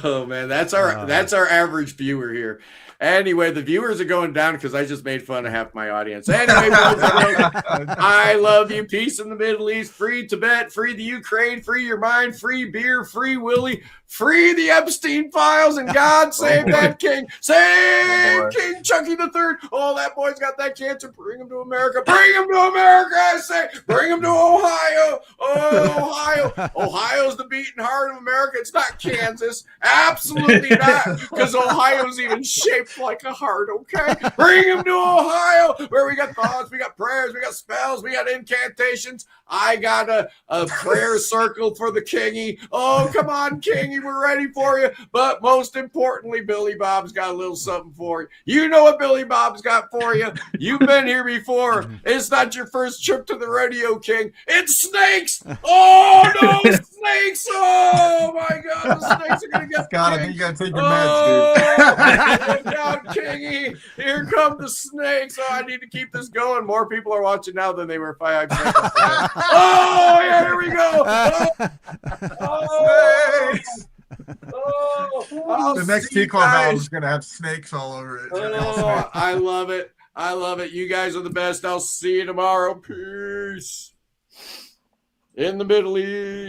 Oh man, that's our average viewer here. Anyway, the viewers are going down because I just made fun of half my audience. Anyway, I love you. Peace in the Middle East. Free Tibet. Free the Ukraine. Free your mind. Free beer. Free Willie. Free the Epstein files. And God save that king. Save King Chucky the Third. Oh, that boy's got that cancer. Bring him to America. Bring him to America, I say. Bring him to Ohio. Oh, Ohio. Ohio's the beating heart of America. It's not Kansas. Absolutely not. Because Ohio's even shaped like a heart, okay? Bring him to Ohio, where we got thoughts, we got prayers, we got spells, we got incantations. I got a prayer circle for the kingy. Oh, come on, kingy, we're ready for you. But most importantly, Billy Bob's got a little something for you. You know what Billy Bob's got for you. You've been here before. It's not your first trip to the Radio King. It's snakes. Oh, no, snakes. Oh, my God, the snakes are going to get Scott, you got to take your meds, dude. Out, Kingy. Here come the snakes. Oh, I need to keep this going. More people are watching now than they were 5 seconds ago. Oh, yeah, here we go. Snakes. Oh, the next T-Club album is going to have snakes all over it. Oh, I love it. I love it. You guys are the best. I'll see you tomorrow. Peace. In the Middle East.